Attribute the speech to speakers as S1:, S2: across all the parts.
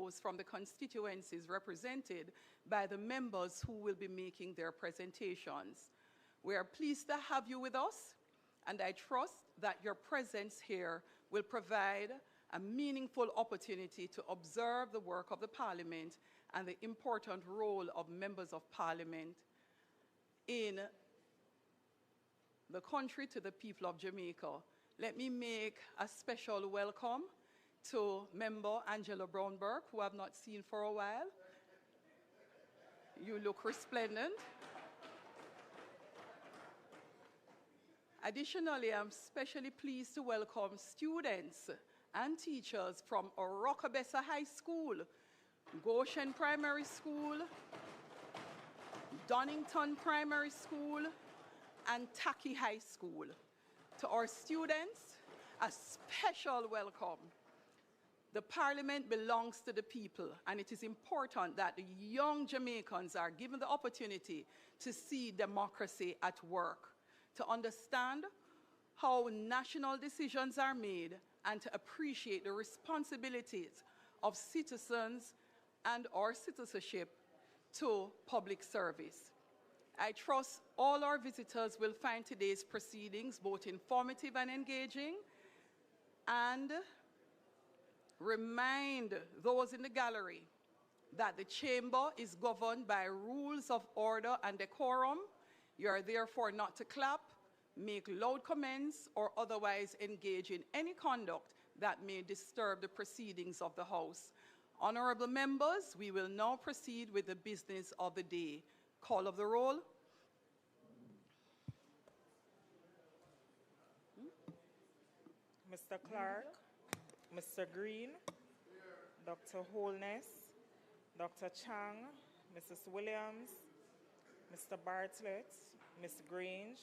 S1: those from the constituencies represented by the members who will be making their presentations. We are pleased to have you with us, and I trust that your presence here will provide a meaningful opportunity to observe the work of the Parliament and the important role of members of Parliament in the country to the people of Jamaica. Let me make a special welcome to Member Angela Brownberg, who I have not seen for a while. You look resplendent. Additionally, I'm especially pleased to welcome students and teachers from Orokabessa High School, Goshen Primary School, Donington Primary School, and Taki High School. To our students, a special welcome. The Parliament belongs to the people, and it is important that the young Jamaicans are given the opportunity to see democracy at work, to understand how national decisions are made, and to appreciate the responsibilities of citizens and our citizenship to public service. I trust all our visitors will find today's proceedings both informative and engaging, and remind those in the gallery that the chamber is governed by rules of order and decorum. You are therefore not to clap, make loud comments, or otherwise engage in any conduct that may disturb the proceedings of the House. Honorable members, we will now proceed with the business of the day. Call of the roll.
S2: Mr. Clark, Mr. Green, Dr. Holness, Dr. Chang, Mrs. Williams, Mr. Bartlett, Ms. Grange,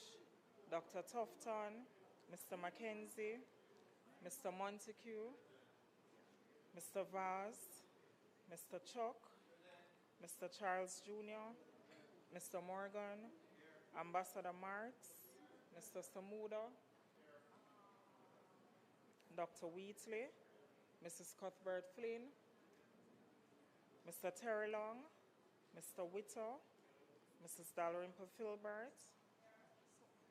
S2: Dr. Tufton, Mr. Mackenzie, Mr. Montague, Mr. Vaz, Mr. Chuck, Mr. Charles Jr., Mr. Morgan, Ambassador Marks, Mr. Samuda, Dr. Wheatley, Mrs. Cuthbert Flynn, Mr. Terry Long, Mr. Whittle, Mrs. Dalrymple Filbert,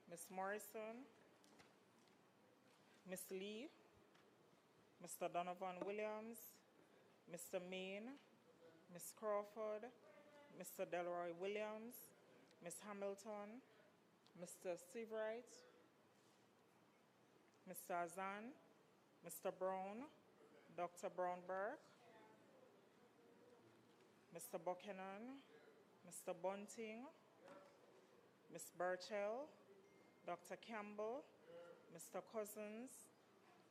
S2: Ms. Morrison, Ms. Lee, Mr. Donovan Williams, Mr. Main, Ms. Crawford, Mr. Delroy Williams, Ms. Hamilton, Mr. Seavright, Mr. Azan, Mr. Brown, Dr. Brownberg, Mr. Buchanan, Mr. Bunting, Ms. Burchell, Dr. Campbell, Mr. Cousins,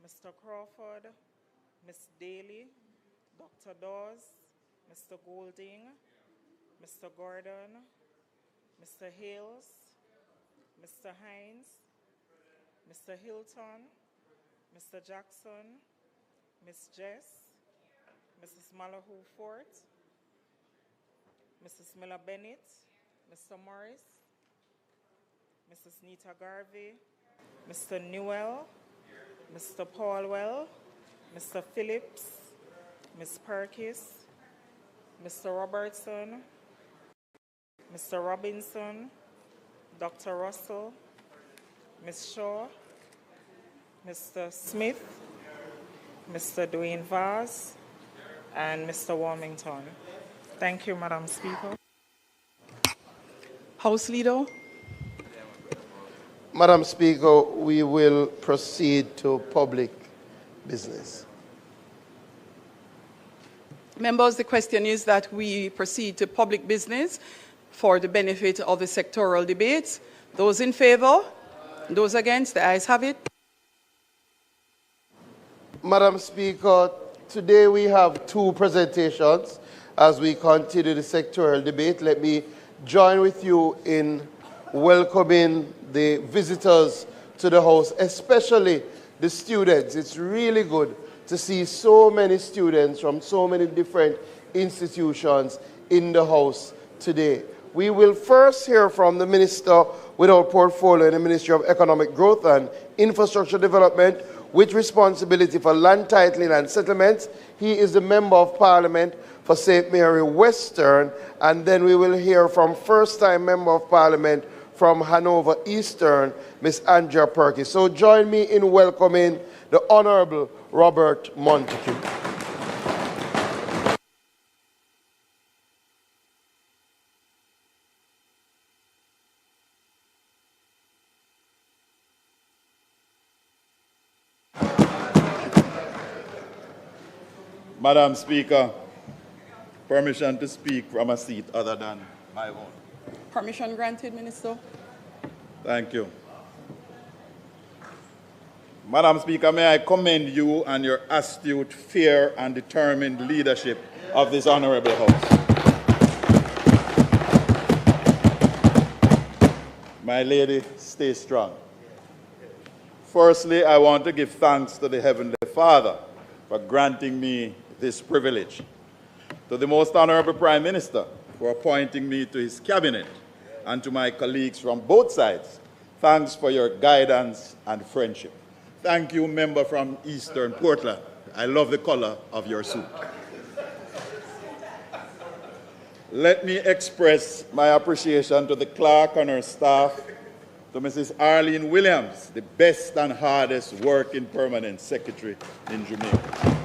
S2: Mr. Crawford, Ms. Daly, Dr. Dawes, Mr. Goulding, Mr. Gordon, Mr. Hales, Mr. Hines, Mr. Hilton, Mr. Jackson, Ms. Jess, Mrs. Malahoo Fort, Mrs. Miller Bennett, Mr. Morris, Mrs. Nita Garvey, Mr. Newell, Mr. Paulwell, Mr. Phillips, Ms. Perkis, Mr. Robertson, Mr. Robinson, Dr. Russell, Ms. Shaw, Mr. Smith, Mr. Dwayne Vaz, and Mr. Warmington. Thank you, Madam Speaker.
S1: House Leader.
S3: Madam Speaker, we will proceed to public business.
S1: Members, the question is that we proceed to public business for the benefit of the sectoral debates. Those in favor? Those against? The ayes have it.
S3: Madam Speaker, today we have two presentations as we continue the sectoral debate. Let me join with you in welcoming the visitors to the House, especially the students. It's really good to see so many students from so many different institutions in the House today. We will first hear from the Minister with our portfolio in the Ministry of Economic Growth and Infrastructure Development, with responsibility for land titling and settlements. He is the Member of Parliament for St. Mary Western, and then we will hear from first-time Member of Parliament from Hanover Eastern, Ms. Andrea Perkins. So join me in welcoming the Honorable Robert Montague.
S4: Madam Speaker, permission to speak from a seat other than my own.
S1: Permission granted, Minister.
S4: Thank you. Madam Speaker, may I commend you and your astute, fair, and determined leadership of this honorable House. My lady, stay strong. Firstly, I want to give thanks to the Heavenly Father for granting me this privilege, to the Most Honorable Prime Minister for appointing me to his cabinet, and to my colleagues from both sides, thanks for your guidance and friendship. Thank you, member from Eastern Portland. I love the color of your suit. Let me express my appreciation to the clerk and her staff, to Mrs. Arlene Williams, the best and hardest working permanent secretary in Jamaica.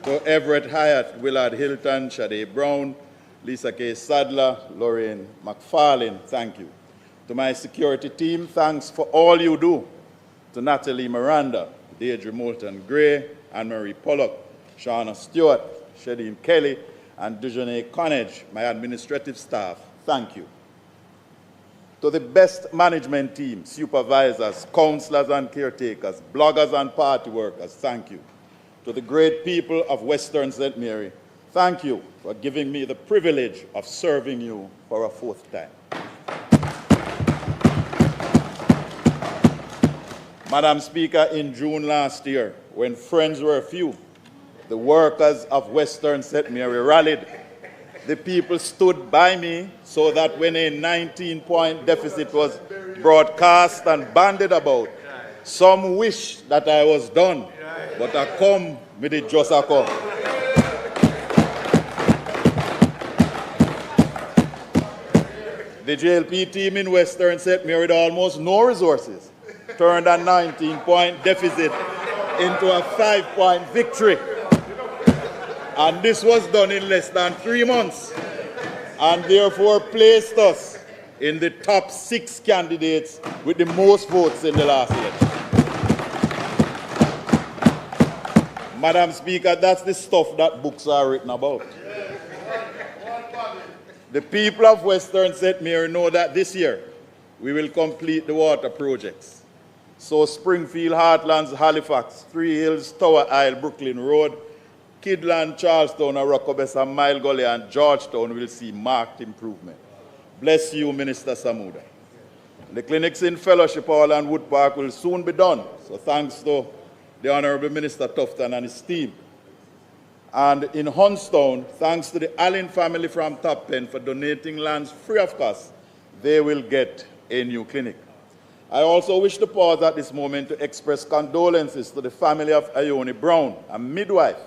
S4: To Everett Hyatt, Willard Hilton, Shade Brown, Lisa K. Sadler, Lorraine McFarlane, thank you. To my security team, thanks for all you do. To Natalie Miranda, Deirdre Moulton Gray, Anne-Marie Pollock, Shauna Stewart, Shadeen Kelly, and Dejeuner Connage, my administrative staff, thank you. To the best management team, supervisors, councillors and caretakers, bloggers and party workers, thank you. To the great people of Western St. Mary, thank you for giving me the privilege of serving you for a fourth time. Madam Speaker, in June last year, when friends were few, the workers of Western St. Mary rallied. The people stood by me so that when a 19-point deficit was broadcast and bandied about, some wish that I was done, but I come with it just a come. The JLP team in Western St. Mary, with almost no resources, turned a 19-point deficit into a 5-point victory. And this was done in less than 3 months, and therefore placed us in the top 6 candidates with the most votes in the last election. Madam Speaker, that's the stuff that books are written about. The people of Western St. Mary know that this year we will complete the water projects. So Springfield, Heartlands, Halifax, Three Hills, Tower Isle, Brooklyn Road, Kidland, Charlestown, Arokobesa, Mile Gully, and Georgetown will see marked improvement. Bless you, Minister Samuda. The clinics in Fellowship Hall and Wood Park will soon be done, so thanks to the Honorable Minister Tufton and his team. And in Hunstown, thanks to the Allen family from Top Pen for donating lands free of cost, they will get a new clinic. I also wish to pause at this moment to express condolences to the family of Ione Brown, a midwife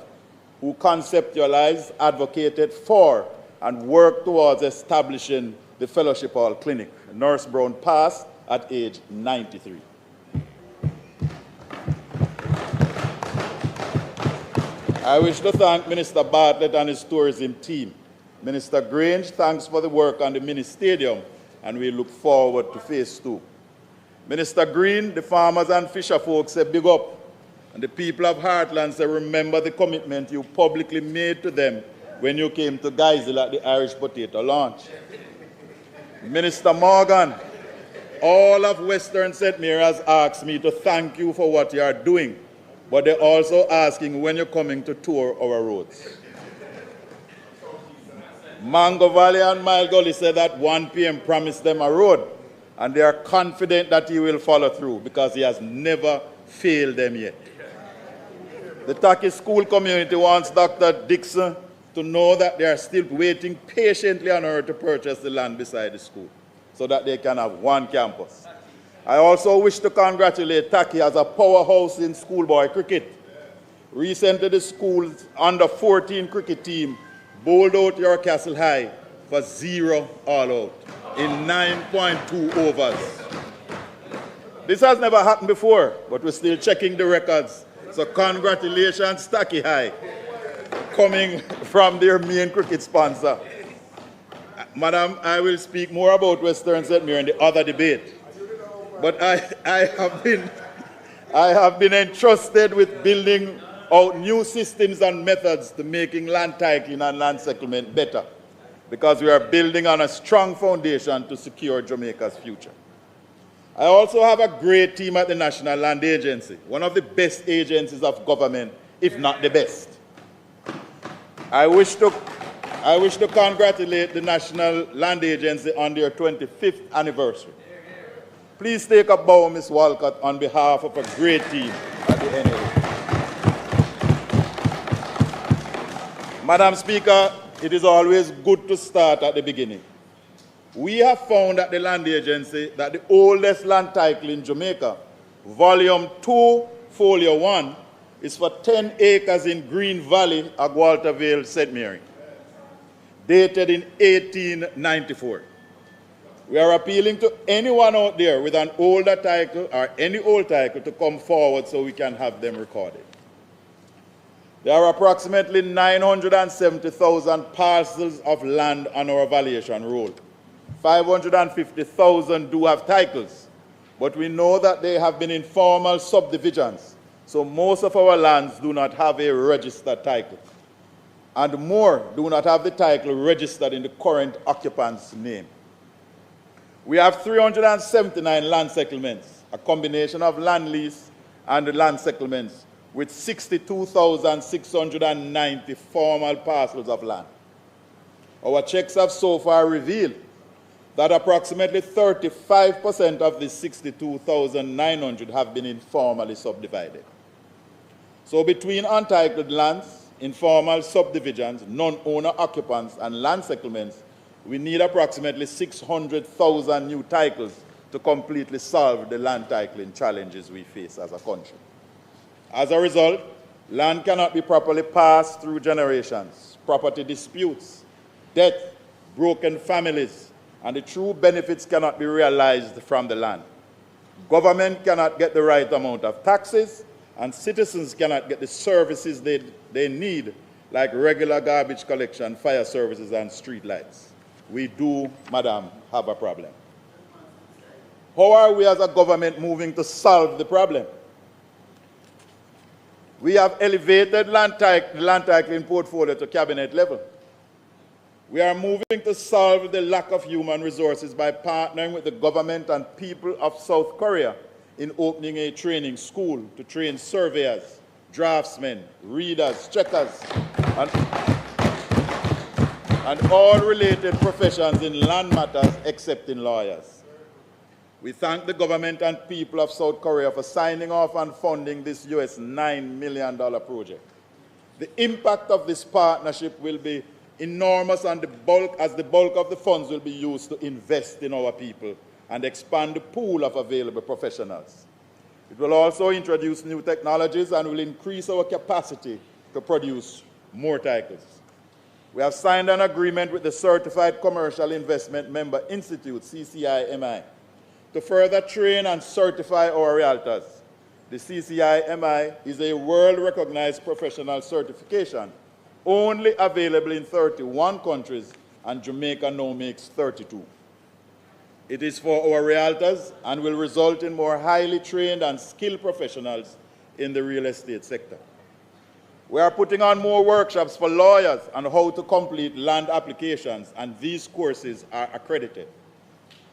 S4: who conceptualized, advocated for, and worked towards establishing the Fellowship Hall Clinic. Nurse Brown passed at age 93. I wish to thank Minister Bartlett and his tourism team. Minister Grange, thanks for the work on the mini stadium, and we look forward to phase 2. Minister Green, the farmers and fisher folks say big up. And the people of Heartland say remember the commitment you publicly made to them when you came to Geisel at the Irish potato launch. Minister Morgan, all of Western St. Mary has asked me to thank you for what you are doing, but they're also asking when you're coming to tour our roads. Mango Valley and Mile Gully said that 1 p.m. promised them a road, and they are confident that he will follow through because he has never failed them yet. The Taki school community wants Dr. Dixon to know that they are still waiting patiently on her to purchase the land beside the school so that they can have one campus. I also wish to congratulate Taki as a powerhouse in schoolboy cricket. Recently, the school's under-14 cricket team bowled out York Castle High for 0 all-out in 9.2 overs. This has never happened before, but we're still checking the records. So congratulations, Taki High, coming from their main cricket sponsor. Madam, I will speak more about Western St. Mary in the other debate. But I have been entrusted with building out new systems and methods to making land titling and land settlement better, because we are building on a strong foundation to secure Jamaica's future. I also have a great team at the National Land Agency, one of the best agencies of government, if not the best. I wish to congratulate the National Land Agency on their 25th anniversary. Please take a bow, Ms. Walcott, on behalf of a great team at the NLA. Madam Speaker, it is always good to start at the beginning. We have found at the Land Agency that the oldest land title in Jamaica, Volume 2, Folio 1, is for 10 acres in Green Valley, Agwalta Vale, St. Mary, dated in 1894. We are appealing to anyone out there with an older title or any old title to come forward so we can have them recorded. There are approximately 970,000 parcels of land on our valuation roll. 550,000 do have titles, but we know that they have been informal subdivisions, so most of our lands do not have a registered title, and more do not have the title registered in the current occupant's name. We have 379 land settlements, a combination of land lease and land settlements, with 62,690 formal parcels of land. Our checks have so far revealed that approximately 35% of the 62,900 have been informally subdivided. So between untitled lands, informal subdivisions, non-owner occupants, and land settlements, we need approximately 600,000 new titles to completely solve the land titling challenges we face as a country. As a result, land cannot be properly passed through generations. Property disputes, death, broken families, and the true benefits cannot be realized from the land. Government cannot get the right amount of taxes, and citizens cannot get the services they need, like regular garbage collection, fire services, and street lights. We do, Madam, have a problem. How are we as a government moving to solve the problem? We have elevated land titling portfolio to cabinet level. We are moving to solve the lack of human resources by partnering with the government and people of South Korea in opening a training school to train surveyors, draftsmen, readers, checkers, and all related professions in land matters except in lawyers. We thank the government and people of South Korea for signing off and funding this US $9 million project. The impact of this partnership will be enormous, and the bulk of the funds will be used to invest in our people and expand the pool of available professionals. It will also introduce new technologies and will increase our capacity to produce more titles. We have signed an agreement with the Certified Commercial Investment Member Institute, CCIMI, to further train and certify our realtors. The CCIMI is a world-recognized professional certification, only available in 31 countries, and Jamaica now makes 32. It is for our realtors and will result in more highly trained and skilled professionals in the real estate sector. We are putting on more workshops for lawyers on how to complete land applications, and these courses are accredited.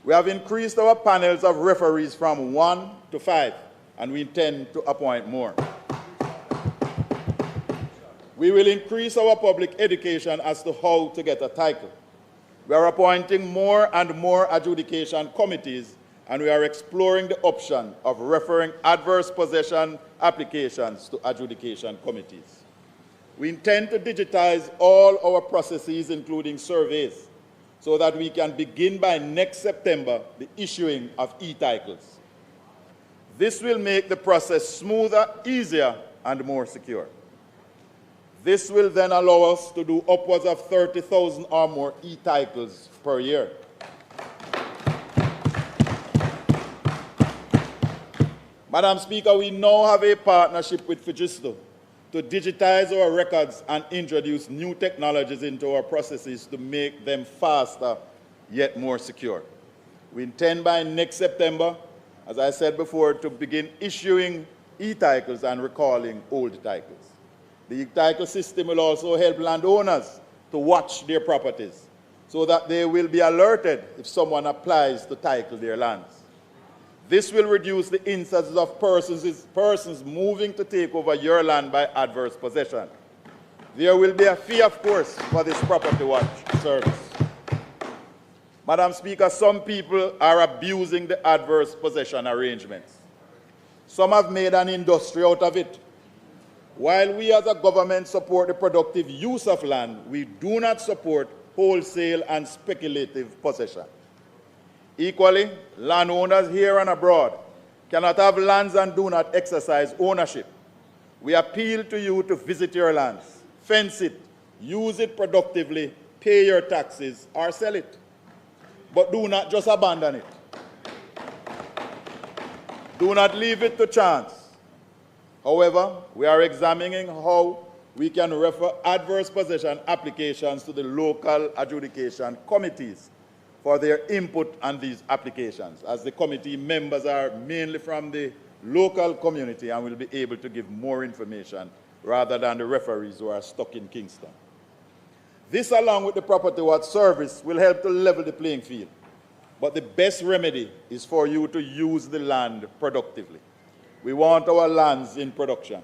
S4: We have increased our panels of referees from 1 to 5, and we intend to appoint more. We will increase our public education as to how to get a title. We are appointing more and more adjudication committees, and we are exploring the option of referring adverse possession applications to adjudication committees. We intend to digitize all our processes, including surveys, so that we can begin by next September the issuing of e-titles. This will make the process smoother, easier, and more secure. This will then allow us to do upwards of 30,000 or more e-titles per year. Madam Speaker, we now have a partnership with Fujisto to digitize our records and introduce new technologies into our processes to make them faster yet more secure. We intend by next September, as I said before, to begin issuing e-titles and recalling old titles. The e-title system will also help landowners to watch their properties so that they will be alerted if someone applies to title their lands. This will reduce the instances of persons moving to take over your land by adverse possession. There will be a fee, of course, for this property watch service. Madam Speaker, some people are abusing the adverse possession arrangements. Some have made an industry out of it. While we as a government support the productive use of land, we do not support wholesale and speculative possession. Equally, landowners here and abroad cannot have lands and do not exercise ownership. We appeal to you to visit your lands, fence it, use it productively, pay your taxes, or sell it. But do not just abandon it. Do not leave it to chance. However, we are examining how we can refer adverse possession applications to the local adjudication committees for their input on these applications, as the committee members are mainly from the local community and will be able to give more information rather than the referees who are stuck in Kingston. This, along with the property watch service, will help to level the playing field. But the best remedy is for you to use the land productively. We want our lands in production.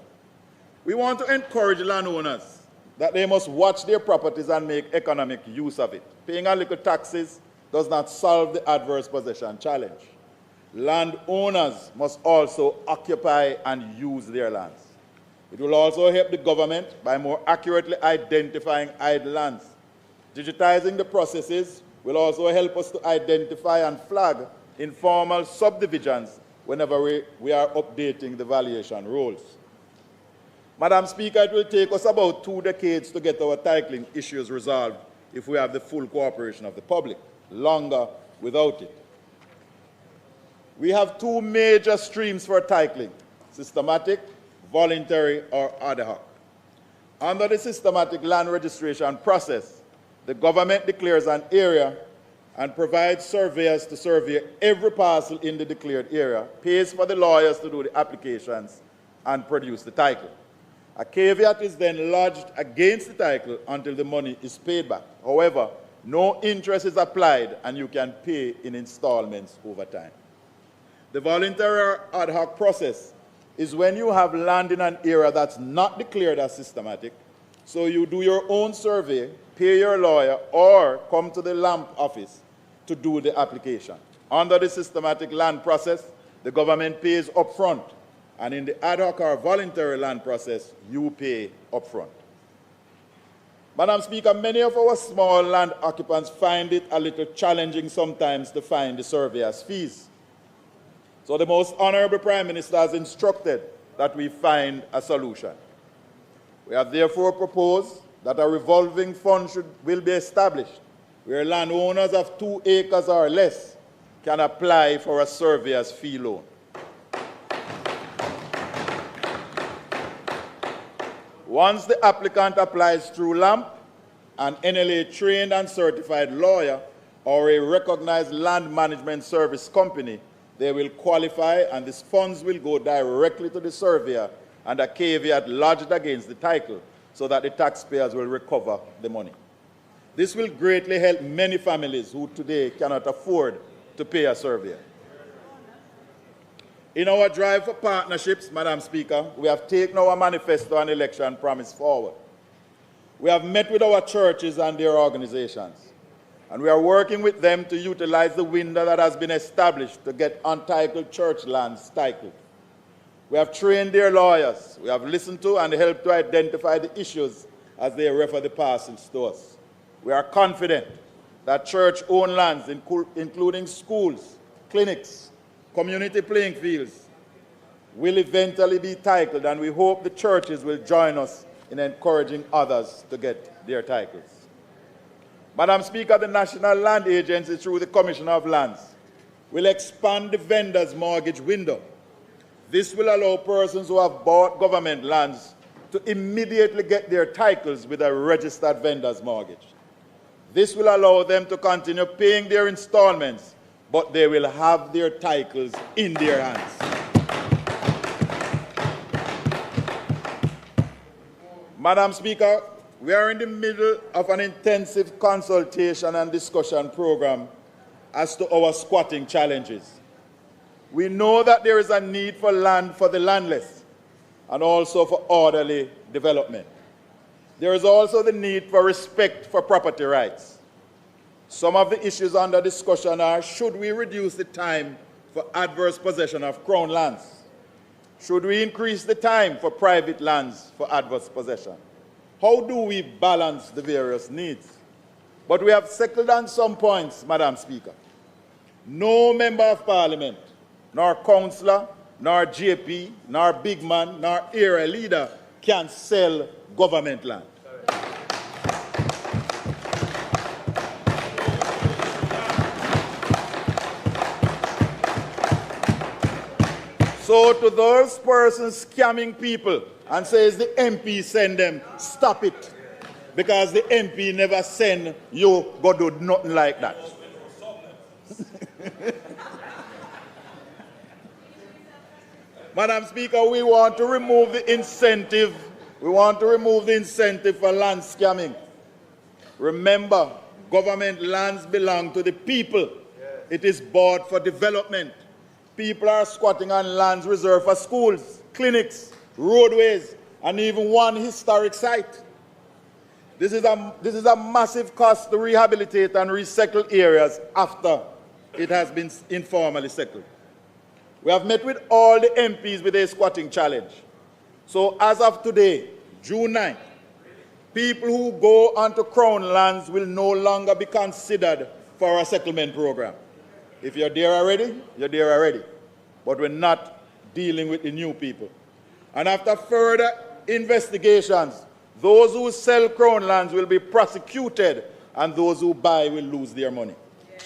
S4: We want to encourage landowners that they must watch their properties and make economic use of it. Paying a little taxes does not solve the adverse possession challenge. Landowners must also occupy and use their lands. It will also help the government by more accurately identifying idle lands. Digitizing the processes will also help us to identify and flag informal subdivisions whenever we are updating the valuation rules. Madam Speaker, it will take us about 2 decades to get our titling issues resolved if we have the full cooperation of the public. Longer without it. We have 2 major streams for titling: systematic, voluntary, or ad hoc. Under the systematic land registration process, the government declares an area and provides surveyors to survey every parcel in the declared area, pays for the lawyers to do the applications, and produce the title. A caveat is then lodged against the title until the money is paid back. However, no interest is applied, and you can pay in installments over time. The voluntary or ad hoc process is when you have land in an area that's not declared as systematic, so you do your own survey, pay your lawyer, or come to the LAMP office to do the application. Under the systematic land process, the government pays upfront, and in the ad hoc or voluntary land process, you pay upfront. Madam Speaker, many of our small land occupants find it a little challenging sometimes to find the surveyor's fees. So the Most Honorable Prime Minister has instructed that we find a solution. We have therefore proposed that a revolving fund will be established where landowners of 2 acres or less can apply for a surveyor's fee loan. Once the applicant applies through LAMP, an NLA-trained and certified lawyer or a recognized land management service company, they will qualify, and these funds will go directly to the surveyor and a caveat lodged against the title so that the taxpayers will recover the money. This will greatly help many families who today cannot afford to pay a surveyor. In our drive for partnerships, Madam Speaker, we have taken our manifesto and election promise forward. We have met with our churches and their organizations, and we are working with them to utilize the window that has been established to get untitled church lands titled. We have trained their lawyers. We have listened to and helped to identify the issues as they refer the parcels to us. We are confident that church-owned lands, including schools, clinics, community playing fields, will eventually be titled, and we hope the churches will join us in encouraging others to get their titles. Madam Speaker, the National Land Agency, through the Commissioner of Lands, will expand the vendor's mortgage window. This will allow persons who have bought government lands to immediately get their titles with a registered vendor's mortgage. This will allow them to continue paying their installments, but they will have their titles in their hands. Madam Speaker, we are in the middle of an intensive consultation and discussion program as to our squatting challenges. We know that there is a need for land for the landless and also for orderly development. There is also the need for respect for property rights. Some of the issues under discussion are, should we reduce the time for adverse possession of crown lands? Should we increase the time for private lands for adverse possession? How do we balance the various needs? But we have settled on some points, Madam Speaker. No member of Parliament, nor councillor, nor JP, nor big man, nor area leader can sell government land. So to those persons scamming people and says the MP send them, stop it. Because the MP never send you go do nothing like that. Madam Speaker, we want to remove the incentive. We want to remove the incentive for land scamming. Remember, government lands belong to the people. It is bought for development. People are squatting on lands reserved for schools, clinics, roadways, and even one historic site. This is a massive cost to rehabilitate and resettle areas after it has been informally settled. We have met with all the MPs with a squatting challenge. So as of today, June 9th, people who go onto crown lands will no longer be considered for a settlement program. If you're there already, you're there already. But we're not dealing with the new people. And after further investigations, those who sell crown lands will be prosecuted and those who buy will lose their money. Yes.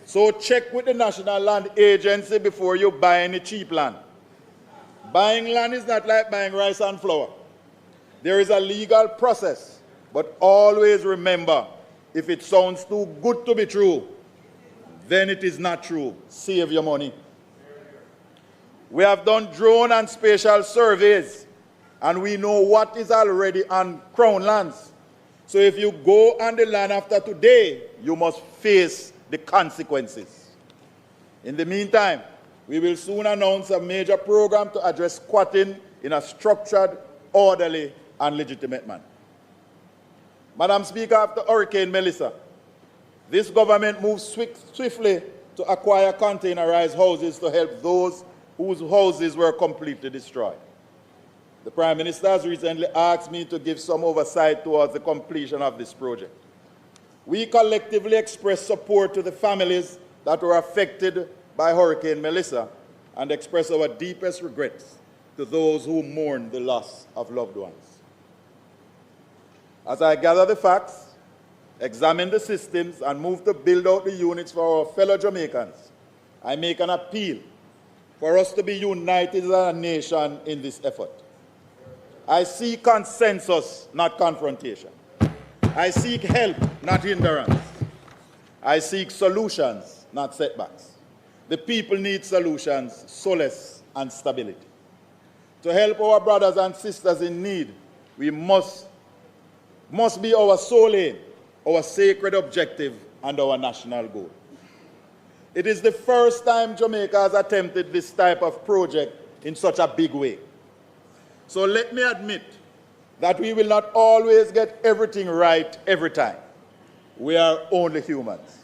S4: So check with the National Land Agency before you buy any cheap land. Buying land is not like buying rice and flour. There is a legal process, but always remember, if it sounds too good to be true, then it is not true. Save your money. We have done drone and spatial surveys, and we know what is already on crown lands. So if you go on the land after today, you must face the consequences. In the meantime, we will soon announce a major program to address squatting in a structured, orderly, and legitimate manner. Madam Speaker, after Hurricane Melissa, this government moved swiftly to acquire containerized houses to help those whose houses were completely destroyed. The Prime Minister has recently asked me to give some oversight towards the completion of this project. We collectively express support to the families that were affected by Hurricane Melissa and express our deepest regrets to those who mourn the loss of loved ones. As I gather the facts, examine the systems, and move to build out the units for our fellow Jamaicans, I make an appeal for us to be united as a nation in this effort. I seek consensus, not confrontation. I seek help, not hindrance. I seek solutions, not setbacks. The people need solutions, solace, and stability. To help our brothers and sisters in need, we must be our sole aim, our sacred objective, and our national goal. It is the first time Jamaica has attempted this type of project in such a big way. So let me admit that we will not always get everything right every time. We are only humans.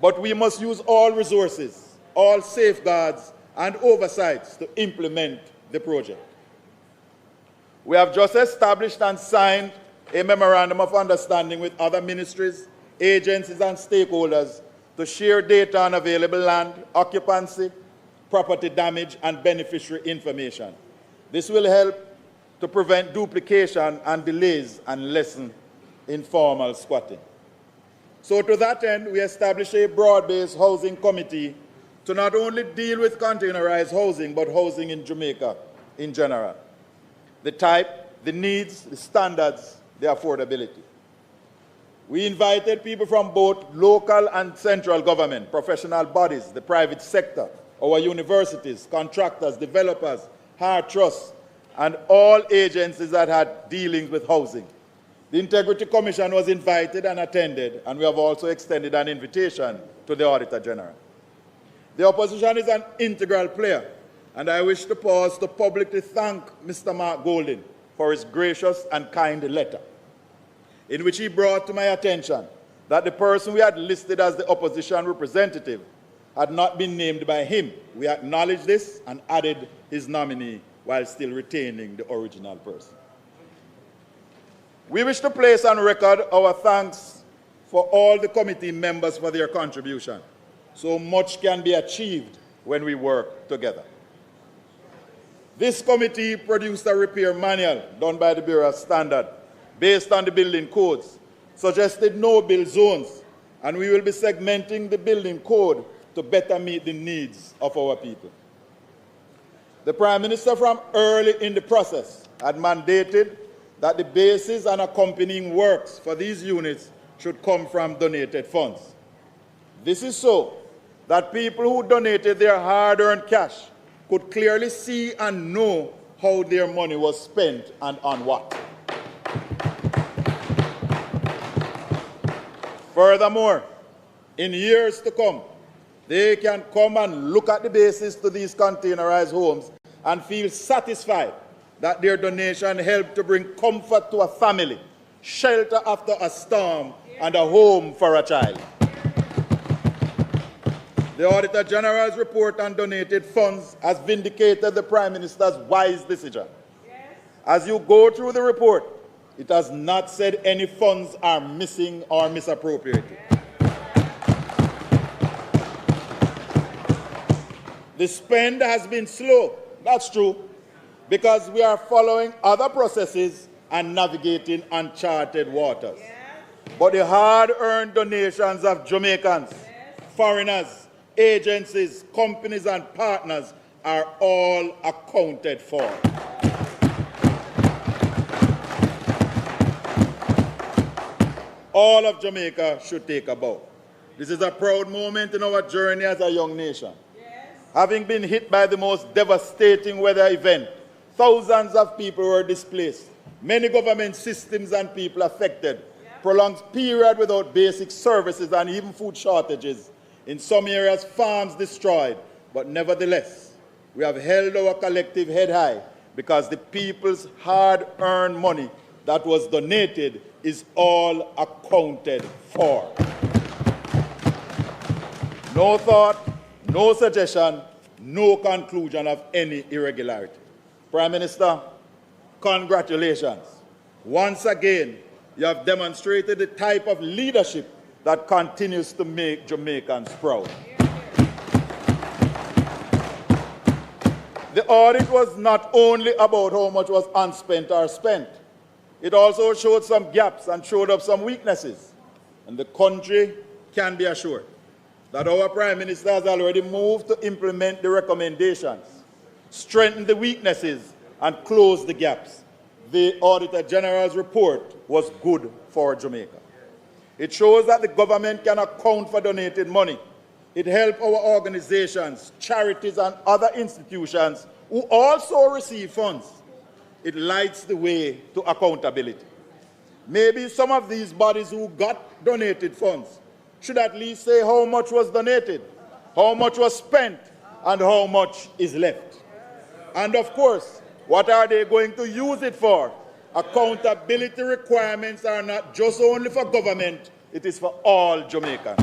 S4: But we must use all resources, all safeguards, and oversights to implement the project. We have just established and signed a memorandum of understanding with other ministries, agencies, and stakeholders to share data on available land, occupancy, property damage, and beneficiary information. This will help to prevent duplication and delays and lessen informal squatting. So to that end, we established a broad-based housing committee to not only deal with containerized housing, but housing in Jamaica in general. The type, the needs, the standards, the affordability. We invited people from both local and central government, professional bodies, the private sector, our universities, contractors, developers, hard trusts, and all agencies that had dealings with housing. The Integrity Commission was invited and attended, and we have also extended an invitation to the Auditor General. The opposition is an integral player, and I wish to pause to publicly thank Mr. Mark Golding for his gracious and kind letter, in which he brought to my attention that the person we had listed as the opposition representative had not been named by him. We acknowledged this and added his nominee while still retaining the original person. We wish to place on record our thanks for all the committee members for their contribution. So much can be achieved when we work together. This committee produced a repair manual done by the Bureau of Standards based on the building codes, suggested no-build zones, and we will be segmenting the building code to better meet the needs of our people. The Prime Minister from early in the process had mandated that the basis and accompanying works for these units should come from donated funds. This is so that people who donated their hard-earned cash could clearly see and know how their money was spent and on what. Furthermore, in years to come, they can come and look at the basis to these containerized homes and feel satisfied that their donation helped to bring comfort to a family, shelter after a storm, and a home for a child. The Auditor General's report on donated funds has vindicated the Prime Minister's wise decision. As you go through the report, it has not said any funds are missing or misappropriated. The spend has been slow, that's true, because we are following other processes and navigating uncharted waters. But the hard-earned donations of Jamaicans, foreigners, agencies, companies, and partners are all accounted for. All of Jamaica should take a bow. This is a proud moment in our journey as a young nation. Having been hit by the most devastating weather event, thousands of people were displaced, many government systems and people affected, prolonged period without basic services and even food shortages. In some areas, farms destroyed, but nevertheless, we have held our collective head high because the people's hard-earned money that was donated is all accounted for. No thought, no suggestion, no conclusion of any irregularity. Prime Minister, congratulations. Once again, you have demonstrated the type of leadership that continues to make Jamaicans proud. The audit was not only about how much was unspent or spent. It also showed some gaps and showed up some weaknesses. And the country can be assured that our Prime Minister has already moved to implement the recommendations, strengthen the weaknesses, and close the gaps. The Auditor General's report was good for Jamaica. It shows that the government can account for donated money. It helps our organizations, charities, and other institutions who also receive funds. It lights the way to accountability. Maybe some of these bodies who got donated funds should at least say how much was donated, how much was spent, and how much is left. And of course, what are they going to use it for? Accountability requirements are not just only for government, it is for all Jamaicans.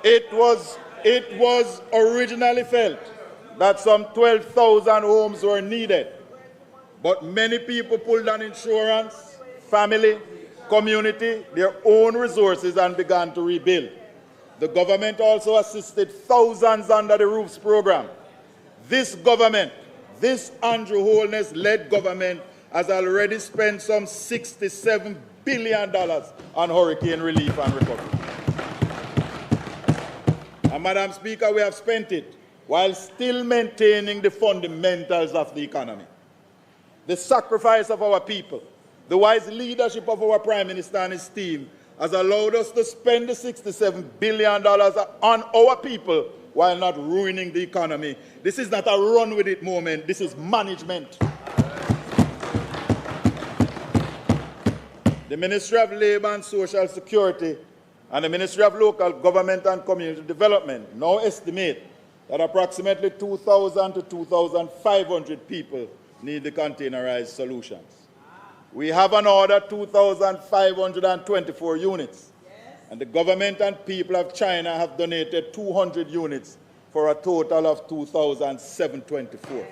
S4: It was originally felt that some 12,000 homes were needed, but many people pulled on insurance, family, community their own resources and began to rebuild. The government also assisted thousands under the Roofs program. This government, this Andrew Holness-led government, has already spent some $67 billion on hurricane relief and recovery. And Madam Speaker, we have spent it while still maintaining the fundamentals of the economy. The sacrifice of our people, the wise leadership of our Prime Minister and his team has allowed us to spend the $67 billion on our people while not ruining the economy. This is not a run-with-it moment. This is management. The Ministry of Labour and Social Security and the Ministry of Local Government and Community Development now estimate that approximately 2,000 to 2,500 people need the containerized solutions. We have an order 2,524 units, and the government and people of China have donated 200 units for a total of 2,724.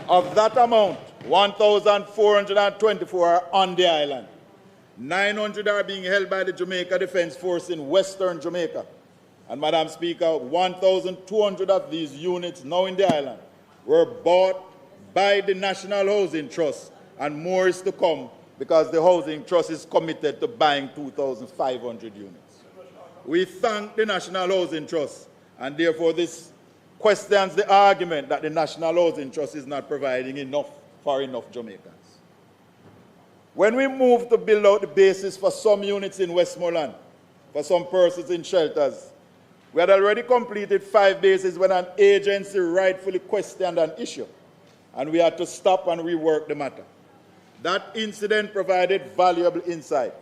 S4: Of that amount, 1,424 are on the island. 900 are being held by the Jamaica Defense Force in Western Jamaica. And Madam Speaker, 1,200 of these units now in the island were bought by the National Housing Trust, and more is to come because the Housing Trust is committed to buying 2,500 units. We thank the National Housing Trust, and therefore this questions the argument that the National Housing Trust is not providing enough for enough Jamaicans. When we moved to build out the basis for some units in Westmoreland, for some persons in shelters, we had already completed 5 bases when an agency rightfully questioned an issue, and we had to stop and rework the matter. That incident provided valuable insight,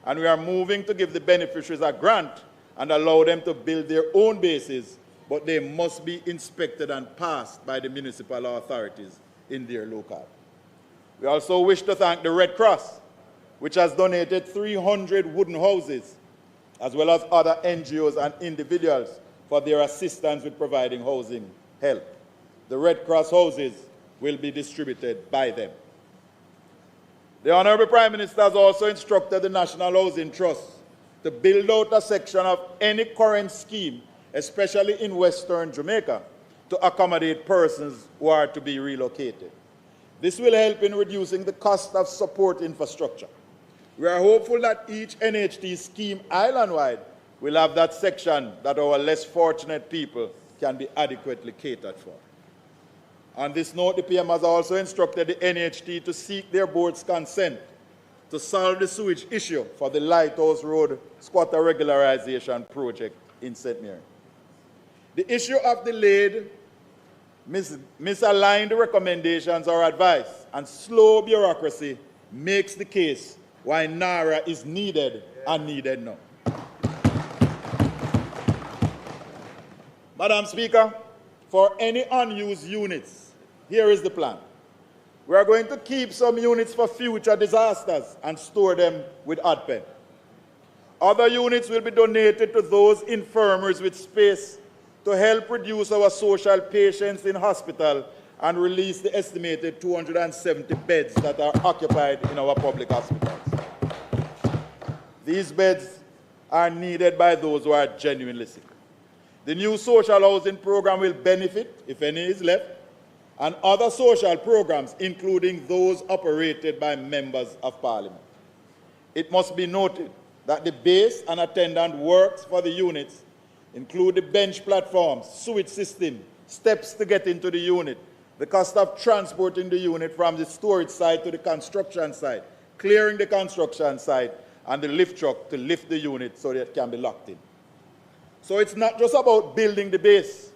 S4: and we are moving to give the beneficiaries a grant and allow them to build their own bases, but they must be inspected and passed by the municipal authorities in their locale. We also wish to thank the Red Cross, which has donated 300 wooden houses, as well as other NGOs and individuals for their assistance with providing housing help. The Red Cross houses will be distributed by them. The Honourable Prime Minister has also instructed the National Housing Trust to build out a section of any current scheme, especially in Western Jamaica, to accommodate persons who are to be relocated. This will help in reducing the cost of support infrastructure. We are hopeful that each NHT scheme island-wide will have that section that our less fortunate people can be adequately catered for. On this note, the PM has also instructed the NHT to seek their board's consent to solve the sewage issue for the Lighthouse Road squatter regularization project in St. Mary. The issue of delayed, misaligned recommendations or advice and slow bureaucracy makes the case why NARA is needed and needed now. Madam Speaker, for any unused units, here is the plan. We are going to keep some units for future disasters and store them with ADPEN. Other units will be donated to those infirmaries with space to help reduce our social patients in hospital and release the estimated 270 beds that are occupied in our public hospitals. These beds are needed by those who are genuinely sick. The new social housing program will benefit, if any is left, and other social programs, including those operated by members of Parliament. It must be noted that the base and attendant works for the units include the bench platforms, sewage system, steps to get into the unit, the cost of transporting the unit from the storage site to the construction site, clearing the construction site, and the lift truck to lift the unit so that it can be locked in. So it's not just about building the base.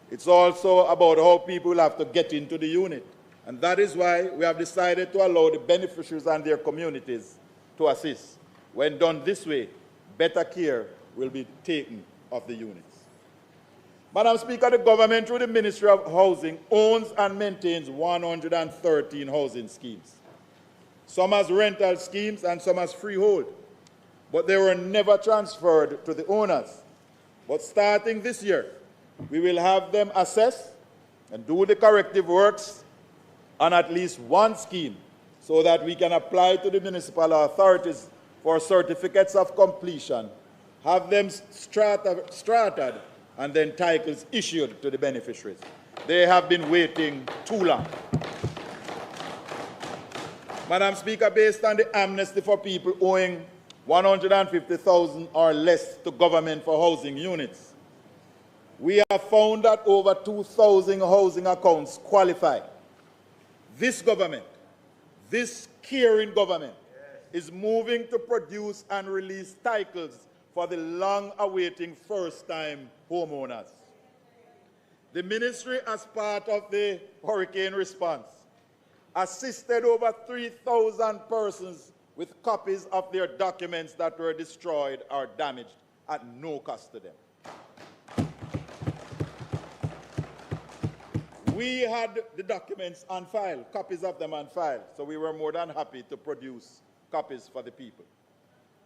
S4: It's also about how people will have to get into the unit. And that is why we have decided to allow the beneficiaries and their communities to assist. When done this way, better care will be taken of the units. Madam Speaker, the government through the Ministry of Housing owns and maintains 113 housing schemes. Some as rental schemes and some as freehold, but they were never transferred to the owners. But starting this year, we will have them assess and do the corrective works on at least one scheme so that we can apply to the municipal authorities for certificates of completion, have them strataed, and then titles issued to the beneficiaries. They have been waiting too long. Madam Speaker, based on the amnesty for people owing $150,000 or less to government for housing units, we have found that over 2,000 housing accounts qualify. This government, this caring government, is moving to produce and release titles for the long-awaiting first-time homeowners. The ministry, as part of the hurricane response, assisted over 3,000 persons with copies of their documents that were destroyed or damaged at no cost to them. We had the documents on file, copies of them on file, so we were more than happy to produce copies for the people.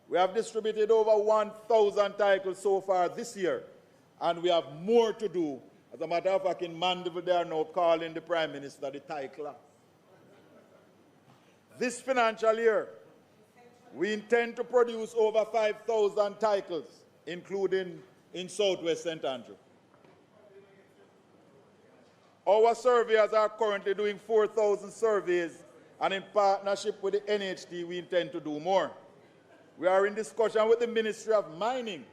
S4: We have distributed over 1,000 titles so far this year, and we have more to do. As a matter of fact, in Mandeville, they are now calling the Prime Minister the titler. This financial year, we intend to produce over 5,000 titles, including in Southwest St. Andrew. Our surveyors are currently doing 4,000 surveys, and in partnership with the NHT, we intend to do more. We are in discussion with the Ministry of Mining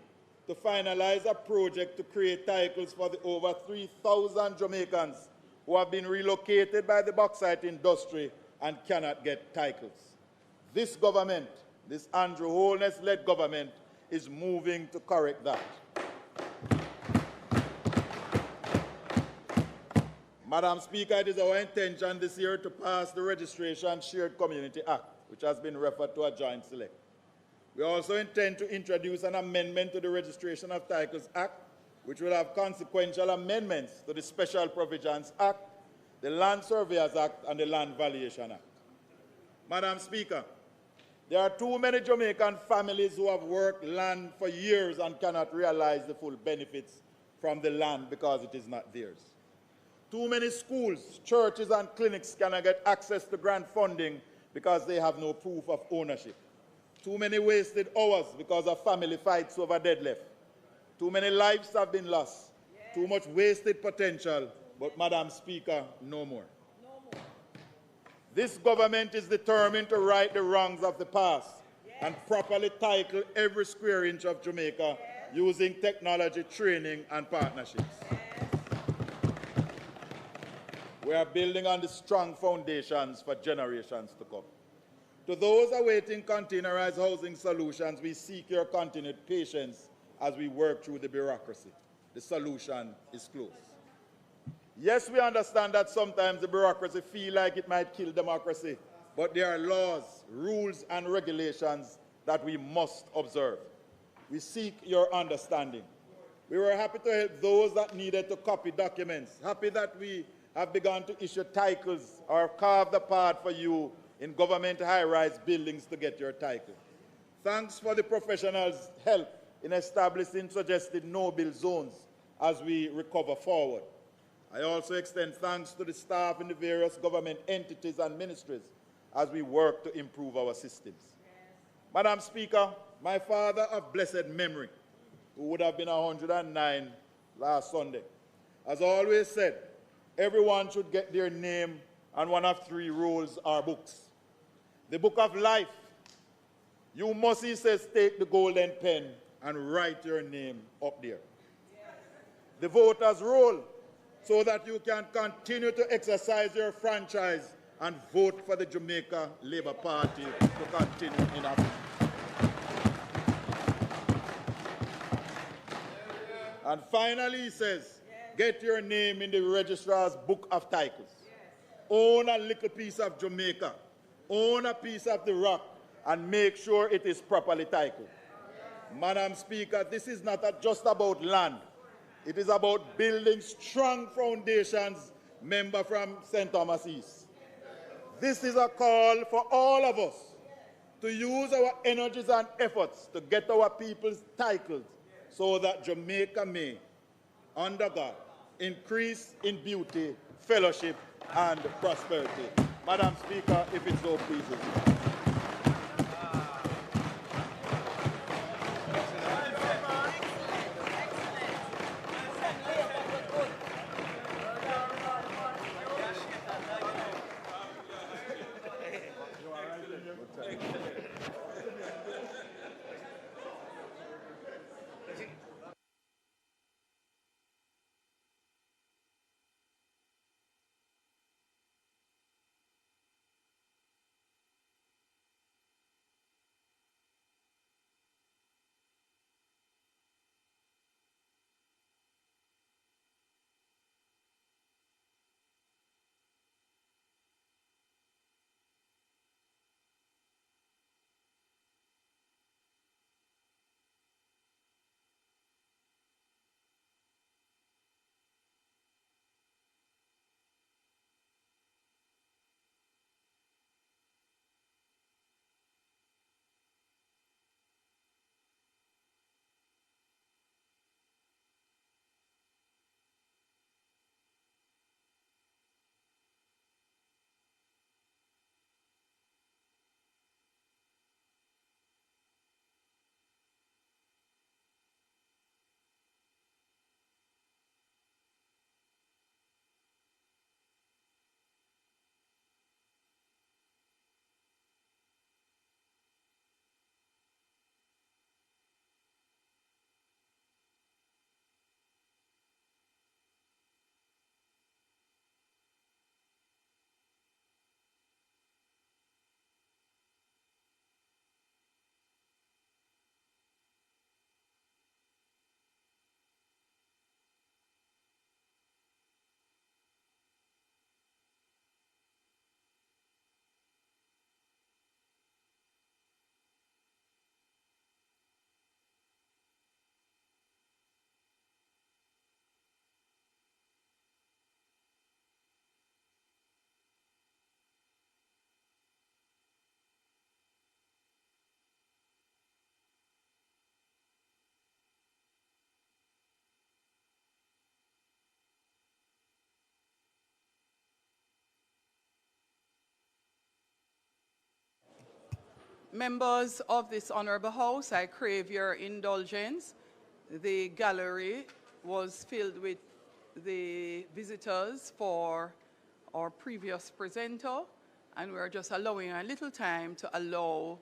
S4: to finalize a project to create titles for the over 3,000 Jamaicans who have been relocated by the bauxite industry and cannot get titles. This government, this Andrew Holness-led government, is moving to correct that. Madam Speaker, it is our intention this year to pass the Registration Shared Community Act, which has been referred to as Joint Select. We also intend to introduce an amendment to the Registration of Titles Act, which will have consequential amendments to the Special Provisions Act, the Land Surveyors Act, and the Land Valuation Act. Madam Speaker, there are too many Jamaican families who have worked land for years and cannot realize the full benefits from the land because it is not theirs. Too many schools, churches, and clinics cannot get access to grant funding because they have no proof of ownership. Too many wasted hours because of family fights over deadlift. Too many lives have been lost. Yes. Too much wasted potential, but Madam Speaker, no more. No more. This government is determined to right the wrongs of the past, yes, and properly title every square inch of Jamaica, yes, using technology, training, and partnerships. Yes. We are building on the strong foundations for generations to come. To those awaiting containerized housing solutions, we seek your continued patience as we work through the bureaucracy. The solution is close. Yes, we understand that sometimes the bureaucracy feels like it might kill democracy, but there are laws, rules, and regulations that we must observe. We seek your understanding. We were happy to help those that needed to copy documents, happy that we have begun to issue titles or carve the path for you in government high-rise buildings to get your title. Thanks for the professionals' help in establishing suggested no-bill zones as we recover forward. I also extend thanks to the staff in the various government entities and ministries as we work to improve our systems. Yes. Madam Speaker, my father of blessed memory, who would have been 109 last Sunday, has always said, everyone should get their name on one of 3 rolls or books. The book of life, you must, he says, take the golden pen and write your name up there. Yes. The voters' roll, so that you can continue to exercise your franchise and vote for the Jamaica Labour Party to continue in Africa. And finally, he says, get your name in the Registrar's Book of Titles. Yes. Own a little piece of Jamaica. Own a piece of the rock and make sure it is properly titled. Yes. Madam Speaker, this is not just about land. It is about building strong foundations, member from St. Thomas East. This is a call for all of us to use our energies and efforts to get our people's titles so that Jamaica may, under God, increase in beauty, fellowship, and prosperity. Madam Speaker, if it so pleases you.
S1: Members of this Honorable House, I crave your indulgence. The gallery was filled with the visitors for our previous presenter, and we're just allowing a little time to allow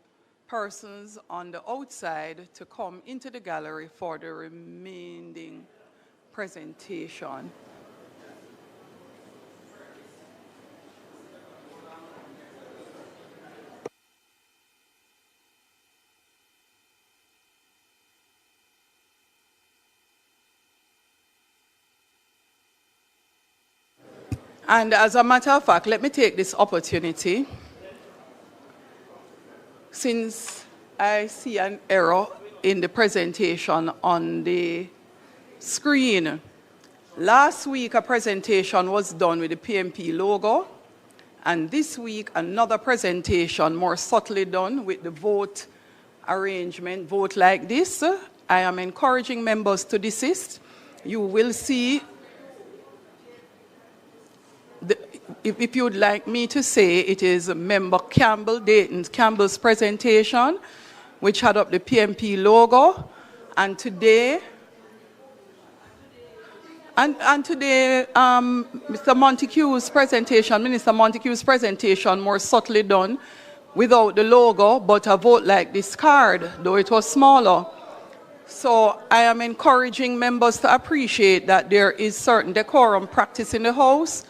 S1: persons on the outside to come into the gallery for the remaining presentation. And as a matter of fact, let me take this opportunity, since I see an error in the presentation on the screen. Last week, a presentation was done with the PMP logo, and this week, another presentation more subtly done with the vote arrangement, vote like this. I am encouraging members to desist. You will see, if you'd like me to say, it is Member Campbell, Dayton Campbell's presentation, which had up the PMP logo, and today, today, Mr. Montague's presentation, Minister Montague's presentation, more subtly done, without the logo, but a vote like this card, though it was smaller. So I am encouraging members to appreciate that there is certain decorum practice in the House.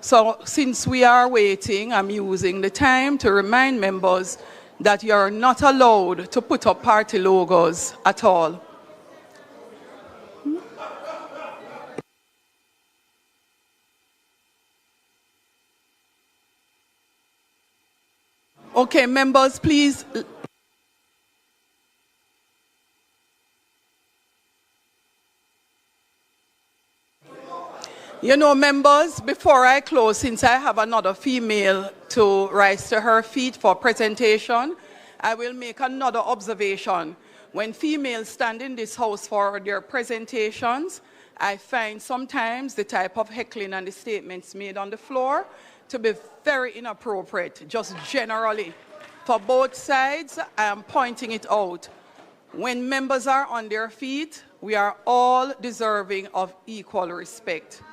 S1: So since we are waiting, I'm using the time to remind members that you are not allowed to put up party logos at all. Okay, members, please. You know, members, before I close, since I have another female to rise to her feet for presentation, I will make another observation. When females stand in this House for their presentations, I find sometimes the type of heckling and the statements made on the floor to be very inappropriate, just generally. For both sides, I am pointing it out. When members are on their feet, we are all deserving of equal respect.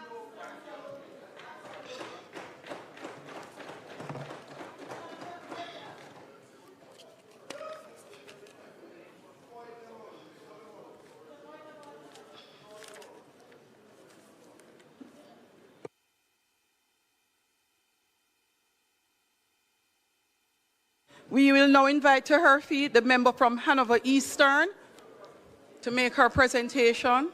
S1: We will now invite to her feet the member from Hanover Eastern to make her presentation.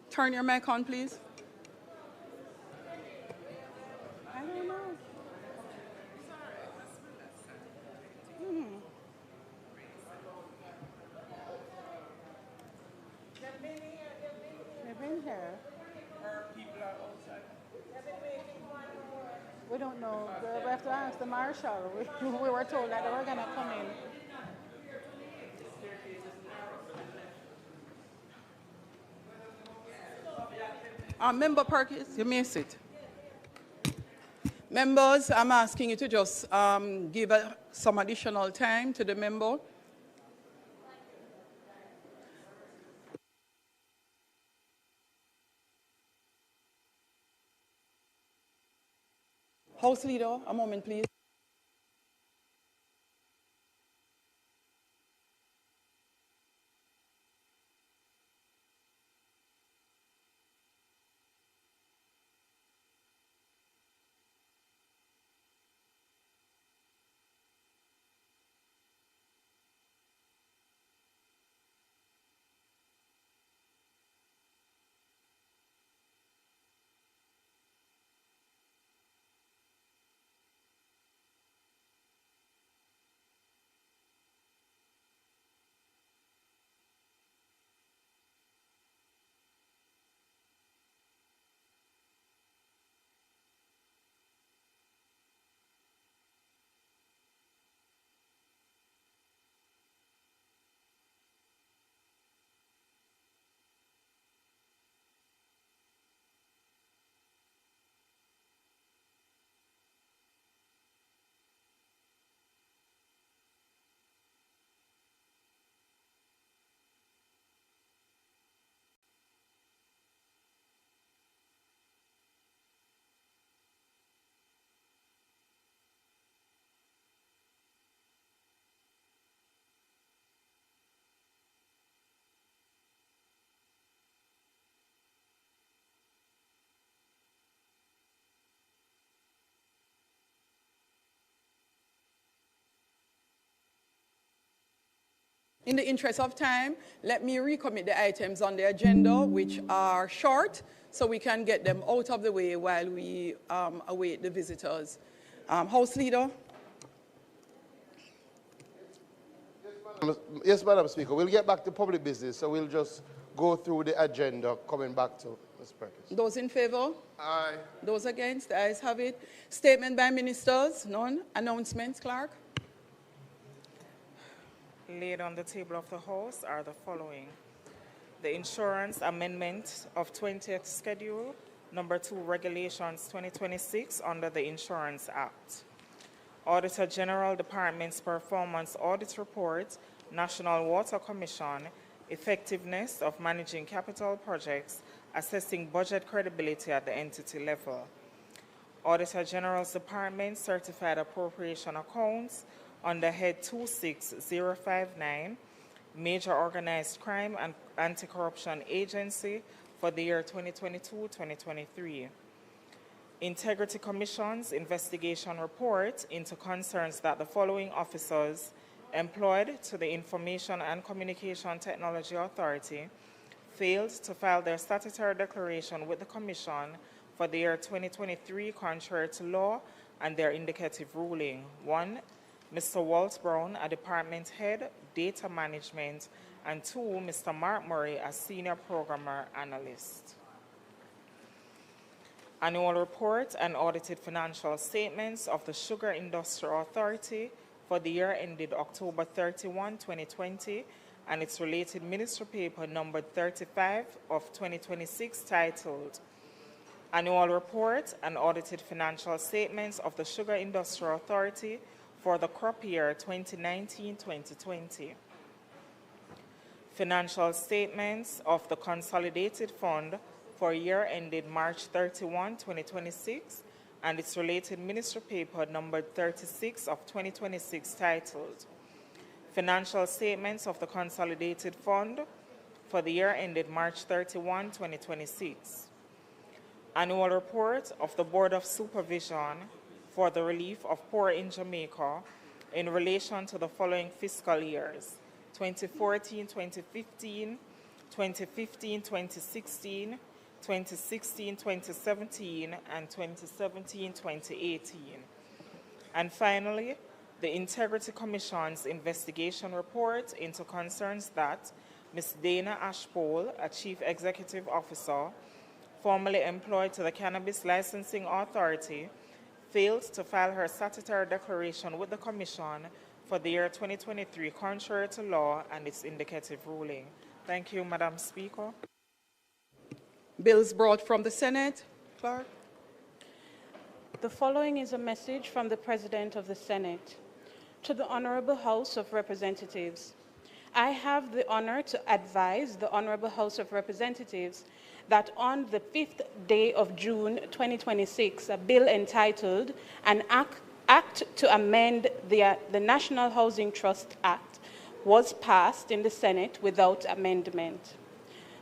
S1: Turn your mic on, please. I don't know. They've been here. We don't know. We have to ask the marshal. We were told that they were going to come in. Member Perkins, you may sit. Members, I'm asking you to just give some additional time to the member. House Leader, a moment, please. In the interest of time, let me recommit the items on the agenda, which are short, so we can get them out of the way while we await the visitors. House Leader.
S3: Yes, Madam Speaker. We'll get back to public business, so we'll just go through the agenda, coming back to Ms. Perkins.
S1: Those in favor?
S3: Aye.
S1: Those against? The ayes have it. Statement by ministers? None. Announcements, Clerk?
S2: Laid on the table of the House are the following. The Insurance Amendment of 20th Schedule, Number 2 Regulations 2026 under the Insurance Act. Auditor General Department's Performance Audit Report, National Water Commission, Effectiveness of Managing Capital Projects, Assessing Budget Credibility at the Entity Level. Auditor General's Department Certified Appropriation Accounts under Head 26059, Major Organized Crime and Anti-Corruption Agency for the year 2022-2023. Integrity Commission's investigation report into concerns that the following officers employed to the Information and Communication Technology Authority failed to file their statutory declaration with the Commission for the year 2023 contrary to law and their indicative ruling. 1. Mr. Walt Brown, a department head, data management, and 2, Mr. Mark Murray, a senior programmer analyst. Annual report and audited financial statements of the Sugar Industrial Authority for the year ended October 31, 2020, and its related ministry paper numbered 35 of 2026 titled Annual Report and Audited Financial Statements of the Sugar Industrial Authority for the crop year 2019-2020. Financial statements of the Consolidated Fund for year ended March 31, 2026, and its related ministry paper numbered 36 of 2026 titled Financial Statements of the Consolidated Fund for the year ended March 31, 2026. Annual Report of the Board of Supervision for the relief of poor in Jamaica in relation to the following fiscal years: 2014-2015, 2015-2016, 2016-2017, and 2017-2018. And finally, the Integrity Commission's investigation report into concerns that Ms. Dana Ashpole, a Chief Executive Officer, formerly employed to the Cannabis Licensing Authority, failed to file her statutory declaration with the Commission for the year 2023, contrary to law and its indicative ruling. Thank you, Madam Speaker.
S1: Bills brought from the Senate. Clerk.
S5: The following is a message from the President of the Senate. To the Honorable House of Representatives, I have the honor to advise the Honorable House of Representatives that on the 5th day of June 2026, a bill entitled An Act to Amend the National Housing Trust Act was passed in the Senate without amendment.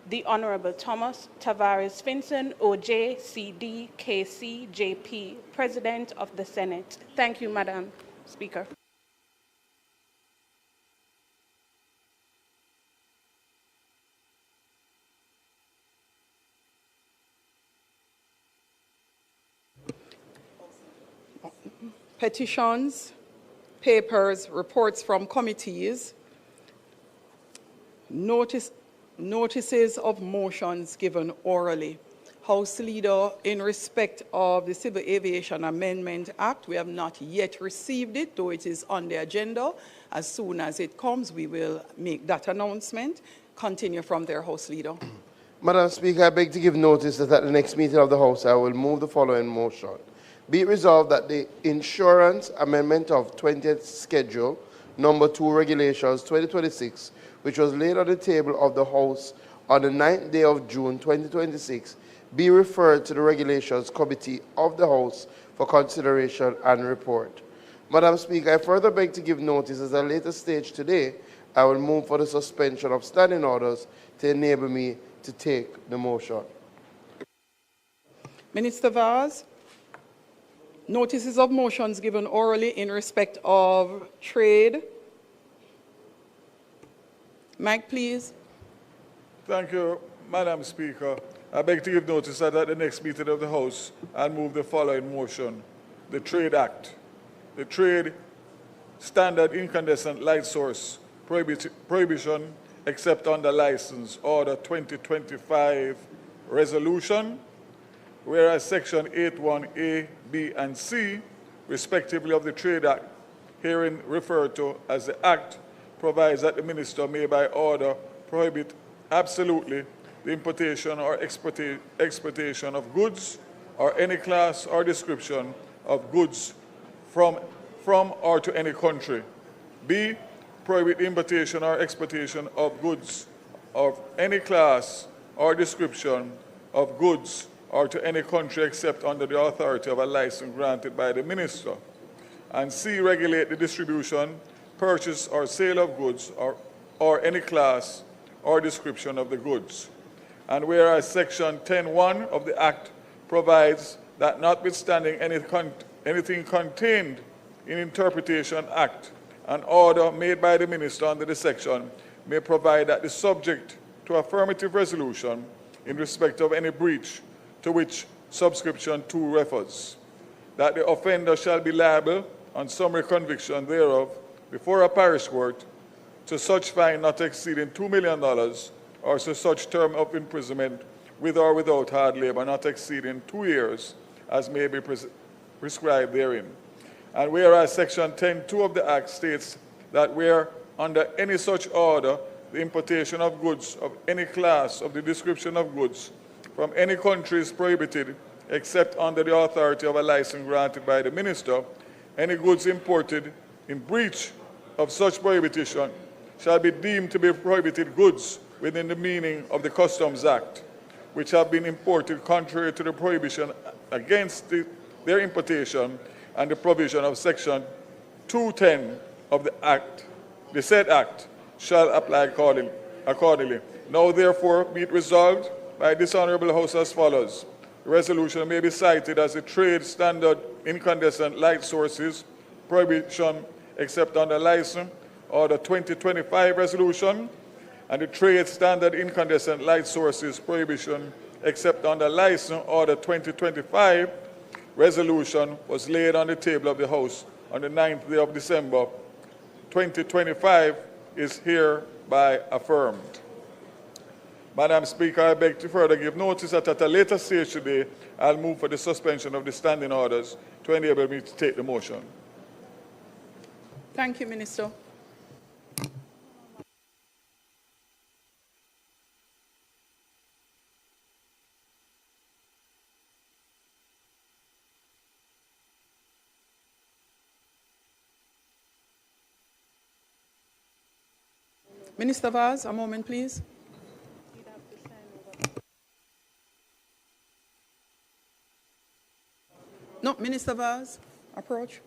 S5: The Honorable Thomas Tavares Finson, OJ, CD, KC, JP, President of the Senate. Thank you, Madam Speaker.
S1: Petitions, papers, reports from committees, notices of motions given orally. House Leader, in respect of the Civil Aviation Amendment Act, we have not yet received it, though it is on the agenda. As soon as it comes, we will make that announcement. Continue from there, House Leader.
S3: Madam Speaker, I beg to give notice that at the next meeting of the House, I will move the following motion. Be it resolved that the Insurance Amendment of 20th Schedule, Number 2 Regulations 2026, which was laid on the table of the House on the 9th day of June 2026, be referred to the Regulations Committee of the House for consideration and report. Madam Speaker, I further beg to give notice at a later stage today, I will move for the suspension of standing orders to enable me to take the motion.
S1: Minister Vaz. Notices of motions given orally in respect of trade. Mike, please.
S6: Thank you, Madam Speaker. I beg to give notice that at the next meeting of the House, I'll move the following motion. The Trade Act. The Trade Standard Incandescent Light Source Prohibition except under License Order 2025 Resolution, whereas Section 81A, B, and C, respectively, of the Trade Act, herein referred to as the Act, provides that the Minister may by order prohibit absolutely the importation or exportation of goods or any class or description of goods from or to any country. B, prohibit the importation or exportation of goods of any class or description of goods or to any country except under the authority of a license granted by the Minister. And C, regulate the distribution, purchase, or sale of goods or any class or description of the goods. And whereas Section 10(1) of the Act provides that notwithstanding anything contained in Interpretation Act, an order made by the Minister under the section may provide that the subject to affirmative resolution in respect of any breach to which subscription 2 refers, that the offender shall be liable on summary conviction thereof before a parish court to such fine not exceeding $2 million or to such term of imprisonment with or without hard labor not exceeding 2 years as may be prescribed therein. And whereas Section 10(2) of the Act states that where under any such order the importation of goods of any class of the description of goods from any country is prohibited except under the authority of a license granted by the minister. Any goods imported in breach of such prohibition shall be deemed to be prohibited goods within the meaning of the Customs Act, which have been imported contrary to the prohibition against their importation and the provision of Section 210 of the Act. The said Act shall apply accordingly. Now, therefore, be it resolved by this Honourable House as follows. The resolution may be cited as the Trade Standard Incandescent Light Sources Prohibition except under license, or the 2025 resolution, and the Trade Standard Incandescent Light Sources Prohibition except under license, or the 2025 resolution was laid on the table of the House on the 9th day of December 2025 is hereby affirmed. Madam Speaker, I beg to further give notice that at a later stage today, I'll move for the suspension of the standing orders to enable me to take the motion.
S1: Thank you, Minister. Minister Vaz, a moment, please. No, Minister Vaz, approach.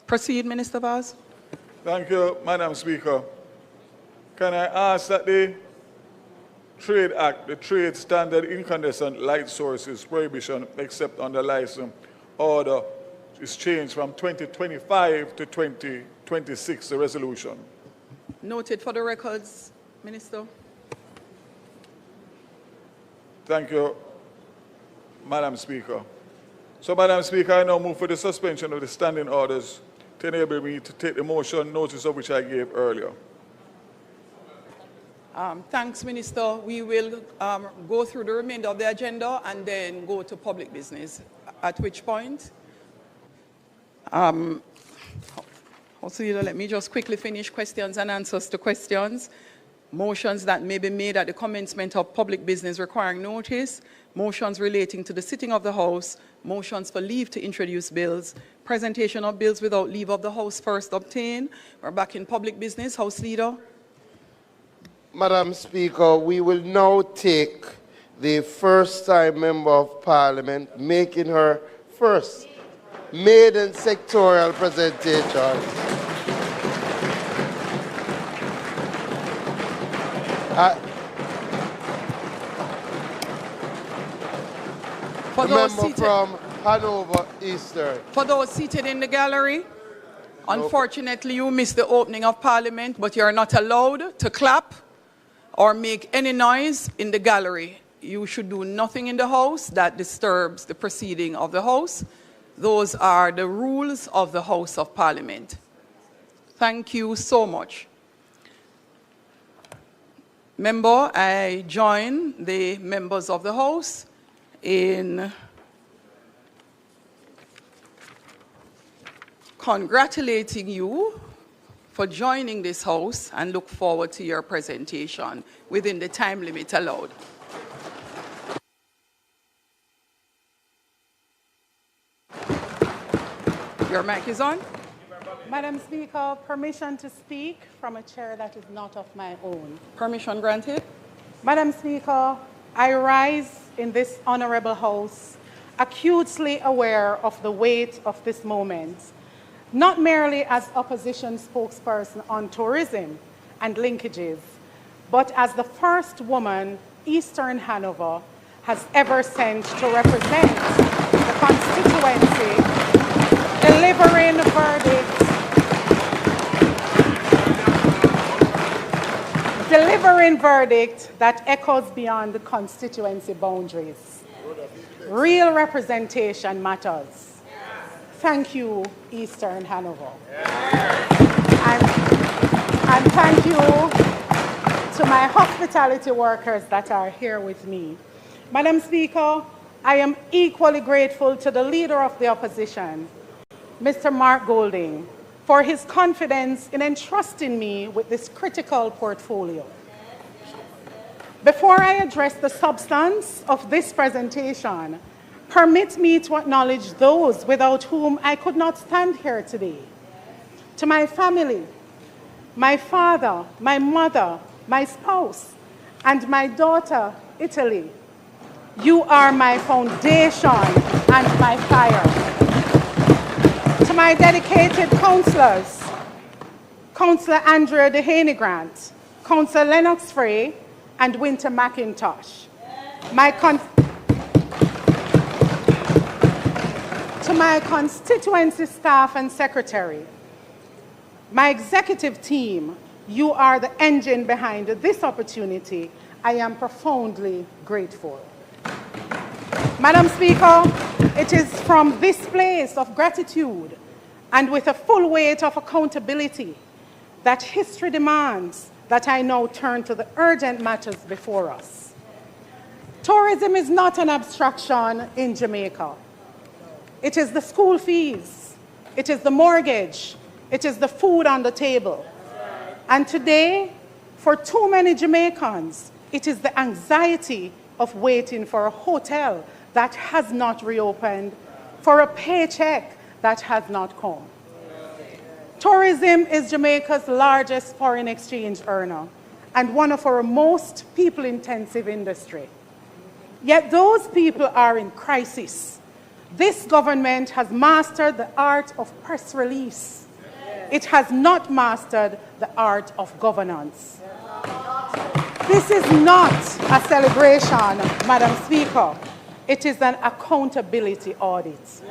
S1: Proceed, Minister Vaz.
S6: Thank you, Madam Speaker. Can I ask that the Trade Act, the Trade Standard Incandescent Light Sources Prohibition except under license order is changed from 2025 to 2026, the resolution?
S1: Noted for the records, Minister.
S6: Thank you, Madam Speaker. So, Madam Speaker, I now move for the suspension of the standing orders to enable me to take the motion, notice of which I gave earlier.
S1: Thanks, Minister. We will go through the remainder of the agenda and then go to public business, at which point, House Leader, let me just quickly finish questions and answers to questions. Motions that may be made at the commencement of public business requiring notice, motions relating to the sitting of the House, motions for leave to introduce bills, presentation of bills without leave of the House first obtained. We're back in public business. House Leader.
S3: Madam Speaker, we will now take the first-time Member of Parliament making her first maiden sectorial presentation.
S1: For
S3: A
S1: those
S3: member
S1: seated,
S3: from Hanover Eastern.
S1: for those seated in the gallery, unfortunately you missed the opening of Parliament, but you are not allowed to clap or make any noise in the gallery. You should do nothing in the House that disturbs the proceeding of the House. Those are the rules of the House of Parliament. Thank you so much. Member, I join the members of the House in congratulating you for joining this House and look forward to your presentation within the time limit allowed. Your mic is on.
S5: Madam Speaker, permission to speak from a chair that is not of my own.
S1: Permission granted.
S5: Madam Speaker, I rise in this honorable House acutely aware of the weight of this moment, not merely as opposition spokesperson on tourism and linkages, but as the first woman Eastern Hanover has ever sent to represent the constituency, delivering verdict that echoes beyond the constituency boundaries. Real representation matters. Thank you, Eastern Hanover. And thank you to my hospitality workers that are here with me. Madam Speaker, I am equally grateful to the Leader of the Opposition, Mr. Mark Golding, for his confidence in entrusting me with this critical portfolio. Before I address the substance of this presentation, permit me to acknowledge those without whom I could not stand here today. To my family, my father, my mother, my spouse, and my daughter, Italy. You are my foundation and my fire. To my dedicated councillors, Councillor Andrea Dehaney Grant, Councillor Lennox Frey, and Winter McIntosh. To my constituency staff and secretary, my executive team, you are the engine behind this opportunity. I am profoundly grateful. Madam Speaker, it is from this place of gratitude and with a full weight of accountability that history demands that I now turn to the urgent matters before us. Tourism is not an abstraction in Jamaica. It is the school fees, it is the mortgage, it is the food on the table. And today, for too many Jamaicans, it is the anxiety of waiting for a hotel that has not reopened, for a paycheck that has not come. Tourism is Jamaica's largest foreign exchange earner and one of our most people-intensive industry. Yet those people are in crisis. This government has mastered the art of press release. It has not mastered the art of governance. This is not a celebration, Madam Speaker. It is an accountability audit.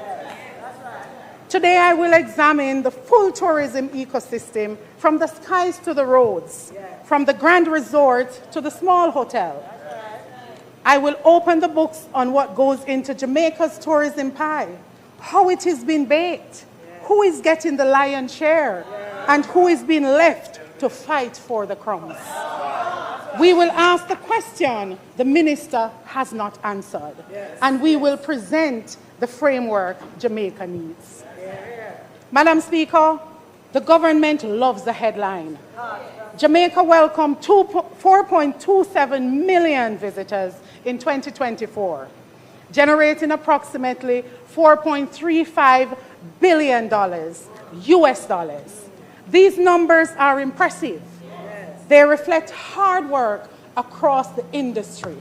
S5: Today I will examine the full tourism ecosystem from the skies to the roads, from the grand resort to the small hotel. I will open the books on what goes into Jamaica's tourism pie, how it is being baked, who is getting the lion's share, and who is being left to fight for the crumbs. We will ask the question the minister has not answered, and we will present the framework Jamaica needs. Madam Speaker, the government loves the headline. Jamaica welcomed 4.27 million visitors in 2024, generating approximately $4.35 billion US dollars. These numbers are impressive. They reflect hard work across the industry.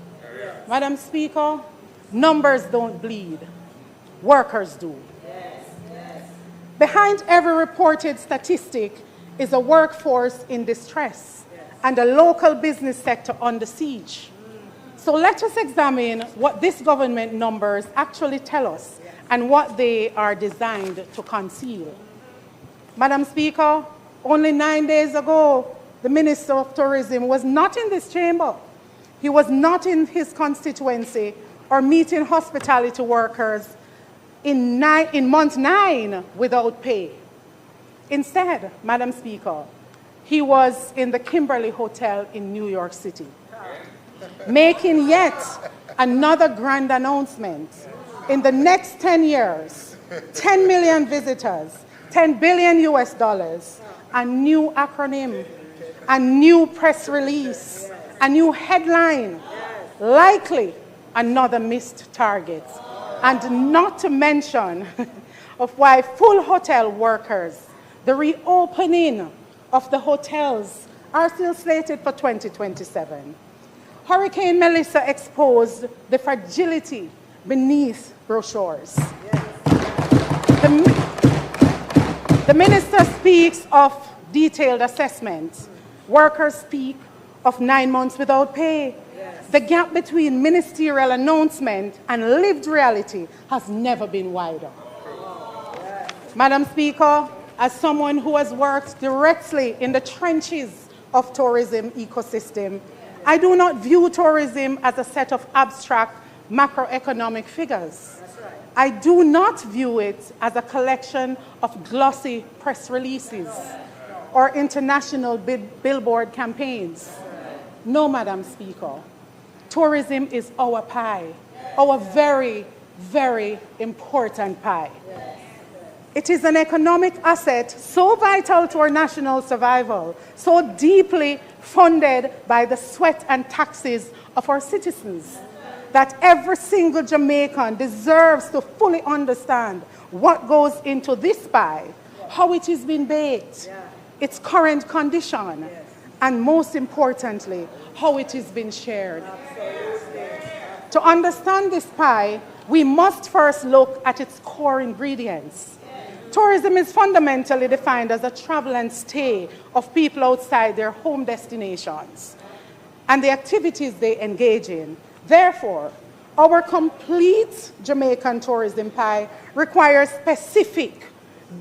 S5: Madam Speaker, numbers don't bleed, workers do. Behind every reported statistic is a workforce in distress,
S7: and the local business sector under siege. So let us examine what these government numbers actually tell us and what they are designed to conceal. Madam Speaker, only 9 days ago, the Minister of Tourism was not in this chamber. He was not in his constituency or meeting hospitality workers in month 9 without pay. Instead, Madam Speaker, he was in the Kimberly Hotel in New York City, making yet another grand announcement. In the next 10 years, 10 million visitors, 10 billion US dollars, a new acronym, a new press release, a new headline, likely another missed target. And not to mention of why full hotel workers, the reopening of the hotels are still slated for 2027. Hurricane Melissa exposed the fragility beneath brochures. The minister speaks of detailed assessment. Workers speak of 9 months without pay. The gap between ministerial announcement and lived reality has never been wider. Madam Speaker, as someone who has worked directly in the trenches of tourism ecosystem, I do not view tourism as a set of abstract macroeconomic figures. I do not view it as a collection of glossy press releases or international billboard campaigns. No, Madam Speaker. Tourism is our pie, our very, very important pie. It is an economic asset so vital to our national survival, so deeply funded by the sweat and taxes of our citizens, that every single Jamaican deserves to fully understand what goes into this pie, how it is being baked, its current condition, and most importantly, how it is being shared. To understand this pie, we must first look at its core ingredients. Tourism is fundamentally defined as a travel and stay of people outside their home destinations and the activities they engage in. Therefore, our complete Jamaican tourism pie requires specific,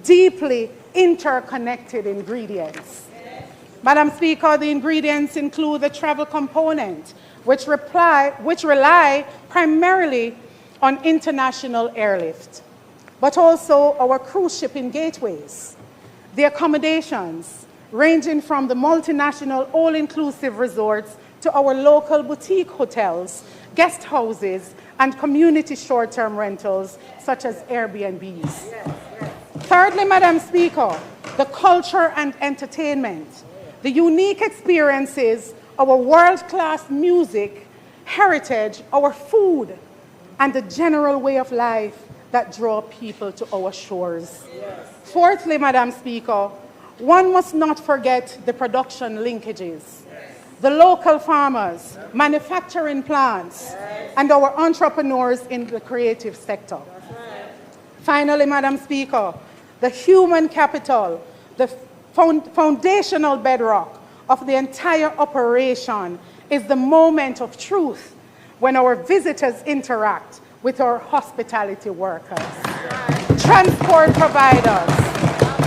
S7: deeply interconnected ingredients. Madam Speaker, the ingredients include the travel component, which rely primarily on international airlift, but also our cruise shipping gateways, the accommodations, ranging from the multinational all-inclusive resorts to our local boutique hotels, guest houses, and community short-term rentals, such as Airbnbs. Thirdly, Madam Speaker, the culture and entertainment, the unique experiences, our world-class music, heritage, our food, and the general way of life that draw people to our shores. Fourthly, Madam Speaker, one must not forget the production linkages, the local farmers, manufacturing plants, and our entrepreneurs in the creative sector. Finally, Madam Speaker, the human capital, the foundational bedrock of the entire operation is the moment of truth when our visitors interact with our hospitality workers, transport providers,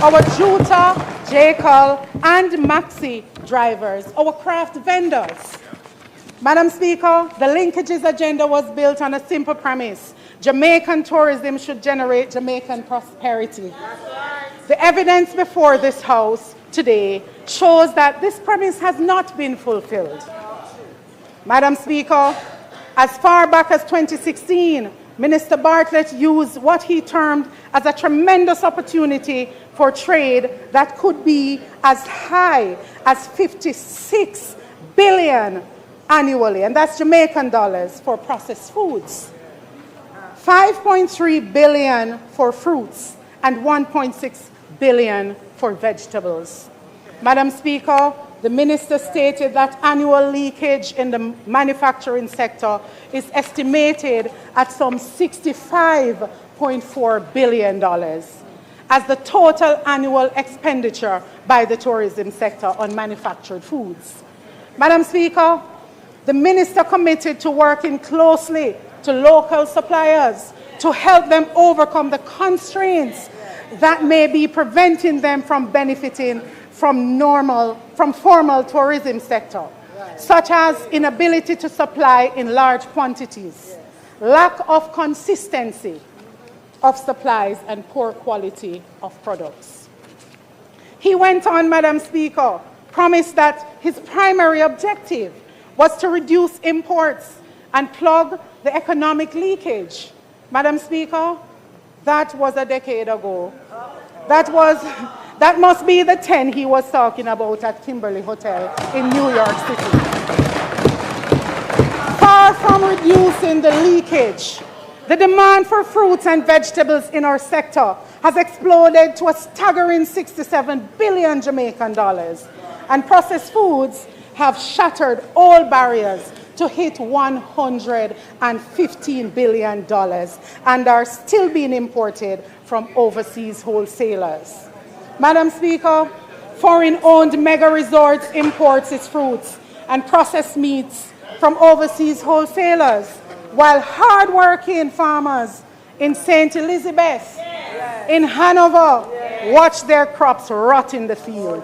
S7: our Juta, Jekyll, and Maxi drivers, our craft vendors. Madam Speaker, the linkages agenda was built on a simple premise. Jamaican tourism should generate Jamaican prosperity. The evidence before this House today shows that this premise has not been fulfilled. Madam Speaker, as far back as 2016, Minister Bartlett used what he termed as a tremendous opportunity for trade that could be as high as 56 billion annually, and that's Jamaican dollars for processed foods, 5.3 billion for fruits, and 1.6 billion for vegetables. Madam Speaker, the minister stated that annual leakage in the manufacturing sector is estimated at some $65.4 billion as the total annual expenditure by the tourism sector on manufactured foods. Madam Speaker, the minister committed to working closely to local suppliers to help them overcome the constraints that may be preventing them from benefiting from formal tourism sector, such as inability to supply in large quantities, lack of consistency of supplies, and poor quality of products. He went on, Madam Speaker, promised that his primary objective was to reduce imports and plug the economic leakage. Madam Speaker, that was a decade ago. That must be the 10 he was talking about at Kimberly Hotel in New York City. Far from reducing the leakage, the demand for fruits and vegetables in our sector has exploded to a staggering 67 billion Jamaican dollars, and processed foods have shattered all barriers to hit $115 billion and are still being imported from overseas wholesalers. Madam Speaker, foreign-owned mega resorts imports its fruits and processed meats from overseas wholesalers, while hard-working farmers in St. Elizabeth, in Hanover, watch their crops rot in the field.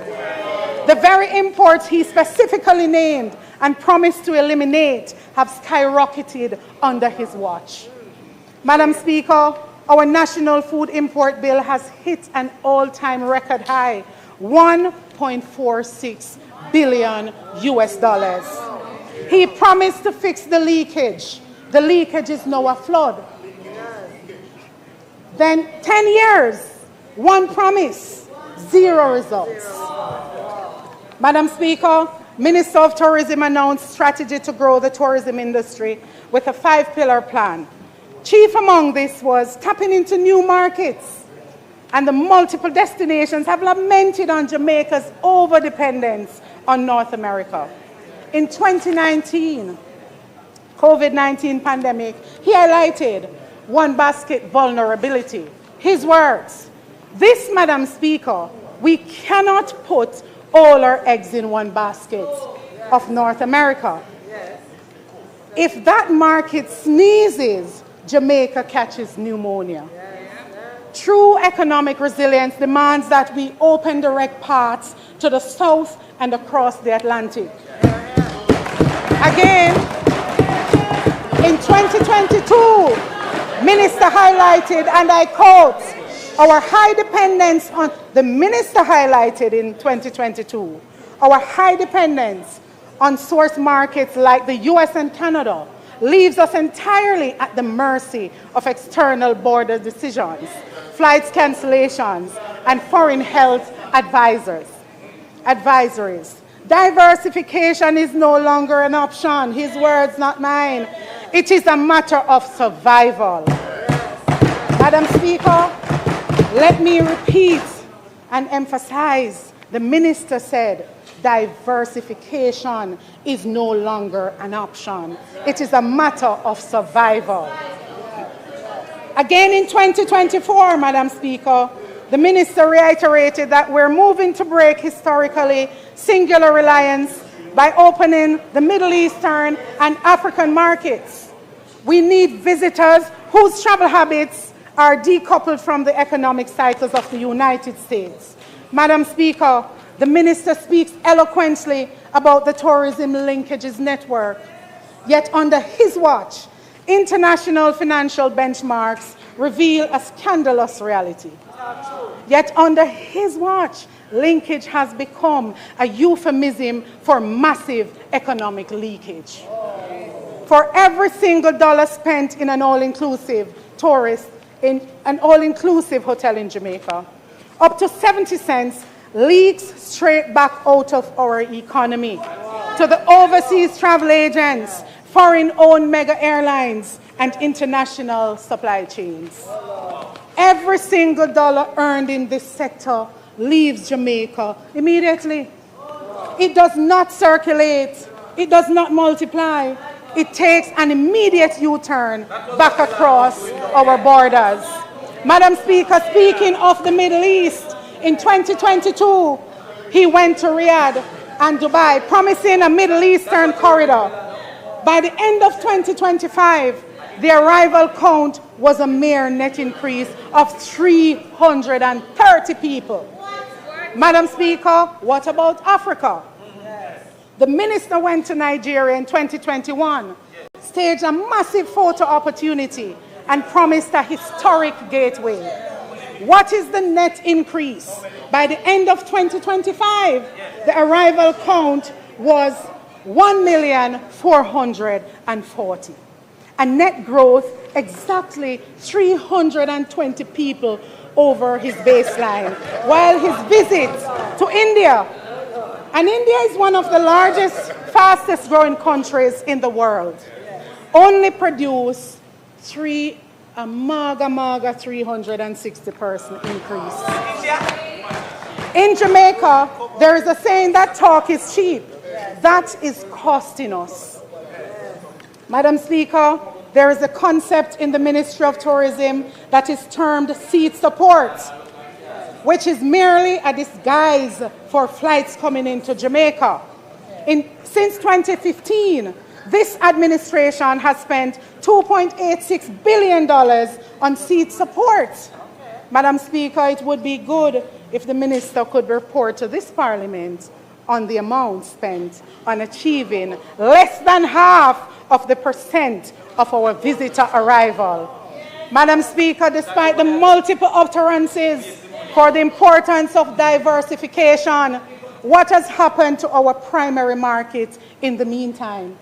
S7: The very imports he specifically named and promised to eliminate have skyrocketed under his watch. Madam Speaker, our national food import bill has hit an all-time record high, $1.46 billion US. He promised to fix the leakage. The leakage is now a flood. Then 10 years, one promise, 0 results. Madam Speaker, Minister of Tourism announced strategy to grow the tourism industry with a 5-pillar plan. Chief among this was tapping into new markets, and the multiple destinations have lamented on Jamaica's overdependence on North America. In 2019, COVID-19 pandemic, he highlighted one basket vulnerability. His words, this, Madam Speaker, we cannot put all our eggs in one basket of North America. If that market sneezes, Jamaica catches pneumonia. True economic resilience demands that we open direct paths to the south and across the Atlantic. Again, in 2022, Minister highlighted, and I quote, our high dependence on, the Minister highlighted in 2022, our high dependence on source markets like the US and Canada leaves us entirely at the mercy of external border decisions, flights cancellations, and foreign health advisories. Diversification is no longer an option. His words, not mine. It is a matter of survival. Madam Speaker, let me repeat and emphasize, the minister said, diversification is no longer an option. It is a matter of survival. Again in 2024, Madam Speaker, the minister reiterated that we're moving to break historically singular reliance by opening the Middle Eastern and African markets. We need visitors whose travel habits are decoupled from the economic cycles of the United States. Madam Speaker, the minister speaks eloquently about the tourism linkages network. Yet under his watch, international financial benchmarks reveal a scandalous reality. Yet under his watch, linkage has become a euphemism for massive economic leakage. For every single dollar spent in an all-inclusive tourist, in an all-inclusive hotel in Jamaica, up to 70 cents leaks straight back out of our economy to the overseas travel agents, foreign-owned mega airlines, and international supply chains. Every single dollar earned in this sector leaves Jamaica immediately. It does not circulate. It does not multiply. It takes an immediate U-turn back across our borders. Madam Speaker, speaking of the Middle East, in 2022, he went to Riyadh and Dubai, promising a Middle Eastern corridor. By the end of 2025, the arrival count was a mere net increase of 330 people. Madam Speaker, what about Africa? The minister went to Nigeria in 2021, staged a massive photo opportunity, and promised a historic gateway. What is the net increase? By the end of 2025, the arrival count was 1,440,000. A net growth exactly 320 people over his baseline, while his visit to India, and India is one of the largest, fastest growing countries in the world, only produced a maga 360% increase. In Jamaica, there is a saying that talk is cheap. That is costing us. Madam Speaker, there is a concept in the Ministry of Tourism that is termed seat support, which is merely a disguise for flights coming into Jamaica. Since 2015, this administration has spent $2.86 billion on seat support. Madam Speaker, it would be good if the minister could report to this Parliament on the amount spent on achieving less than half of the percent of our visitor arrival. Madam Speaker, despite the multiple utterances for the importance of diversification, what has happened to our primary market in the meantime?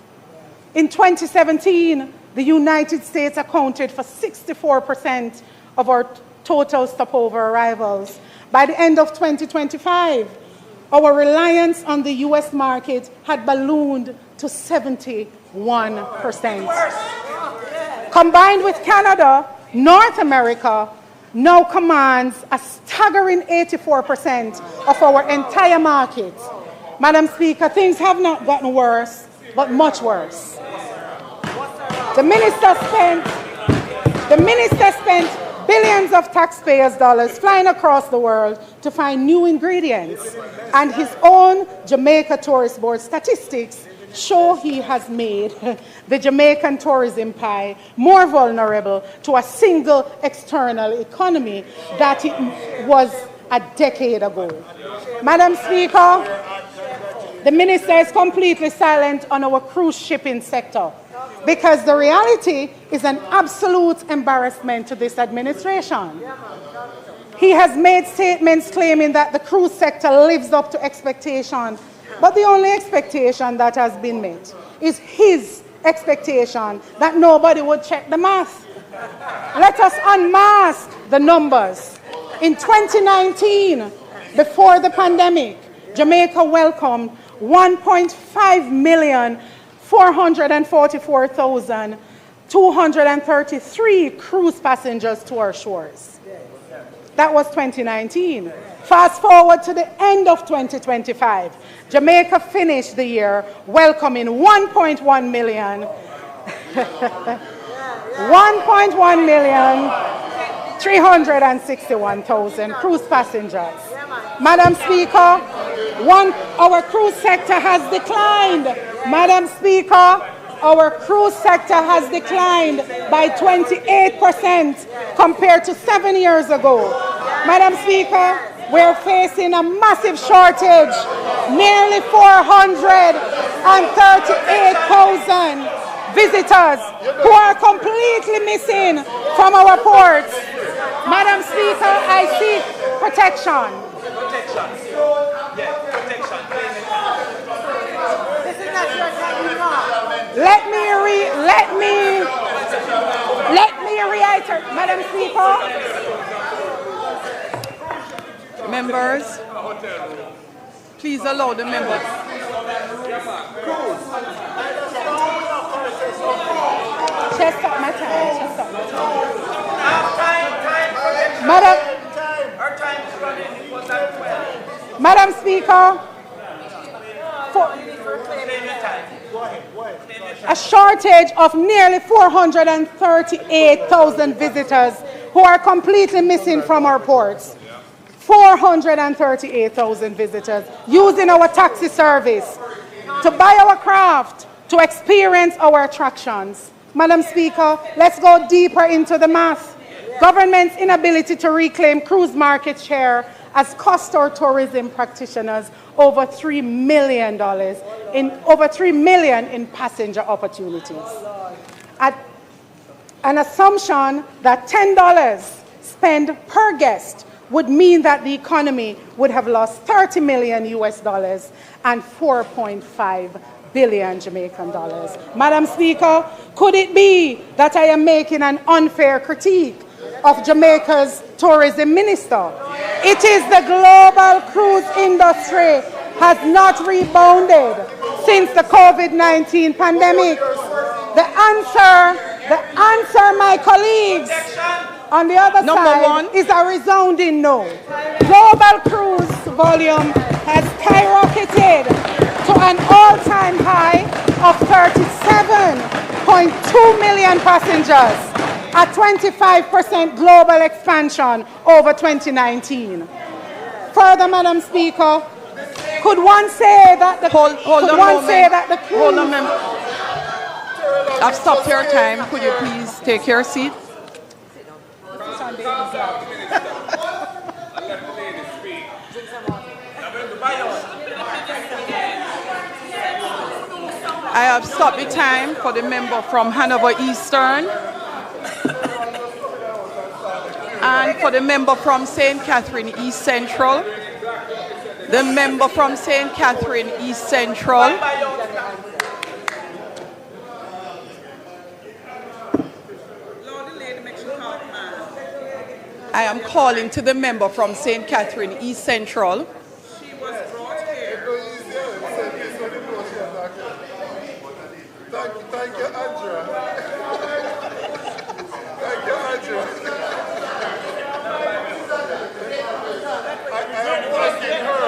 S7: In 2017, the United States accounted for 64% of our total stopover arrivals. By the end of 2025, our reliance on the US market had ballooned to 71%. Combined with Canada, North America now commands a staggering 84% of our entire market. Madam Speaker, things have not gotten worse, but much worse. The minister spent billions of taxpayers' dollars flying across the world to find new ingredients, and his own Jamaica Tourist Board statistics show he has made the Jamaican tourism pie more vulnerable to a single external economy that it was a decade ago. Madam Speaker, the minister is completely silent on our cruise shipping sector, because the reality is an absolute embarrassment to this administration. He has made statements claiming that the cruise sector lives up to expectation, but the only expectation that has been met is his expectation that nobody would check the math. Let us unmask the numbers. In 2019, before the pandemic, Jamaica welcomed 1,544,233 cruise passengers to our shores. That was 2019. Fast forward to the end of 2025. Jamaica finished the year welcoming 1.1 million 361,000 cruise passengers. Madam Speaker, our cruise sector has declined. Madam Speaker, our cruise sector has declined by 28% compared to 7 years ago. Madam Speaker, we're facing a massive shortage, nearly 438,000 visitors who are completely missing from our ports. Madam Speaker, I seek protection. Let me reiterate, Madam Speaker.
S1: Members, please allow the members.
S7: Just stop my time. Madam Speaker, a shortage of nearly 438,000 visitors who are completely missing from our ports. 438,000 visitors using our taxi service to buy our craft, to experience our attractions. Madam Speaker, let's go deeper into the math. Government's inability to reclaim cruise market share has cost our tourism practitioners over $3 million in passenger opportunities. An assumption that $10 spent per guest would mean that the economy would have lost $30 million US dollars and 4.5 billion Jamaican dollars. Madam Speaker, could it be that I am making an unfair critique of Jamaica's tourism minister? It is the global cruise industry has not rebounded since the COVID-19 pandemic. The answer, my colleagues, on the other side is a resounding no. Global cruise volume has skyrocketed to an all-time high of 37.2 million passengers, a 25% global expansion over 2019. Further, Madam Speaker, could one say that the cruise...
S1: Hold on, member. I've stopped your time. Could you please take your seat? I have stopped the time for the member from Hanover Eastern and for the member from St. Catherine East Central. The member from St. Catherine East Central. I am calling to the member from St. Catherine East Central.
S3: Thank you, Andrea. Thank you, Andrea. I am thanking her.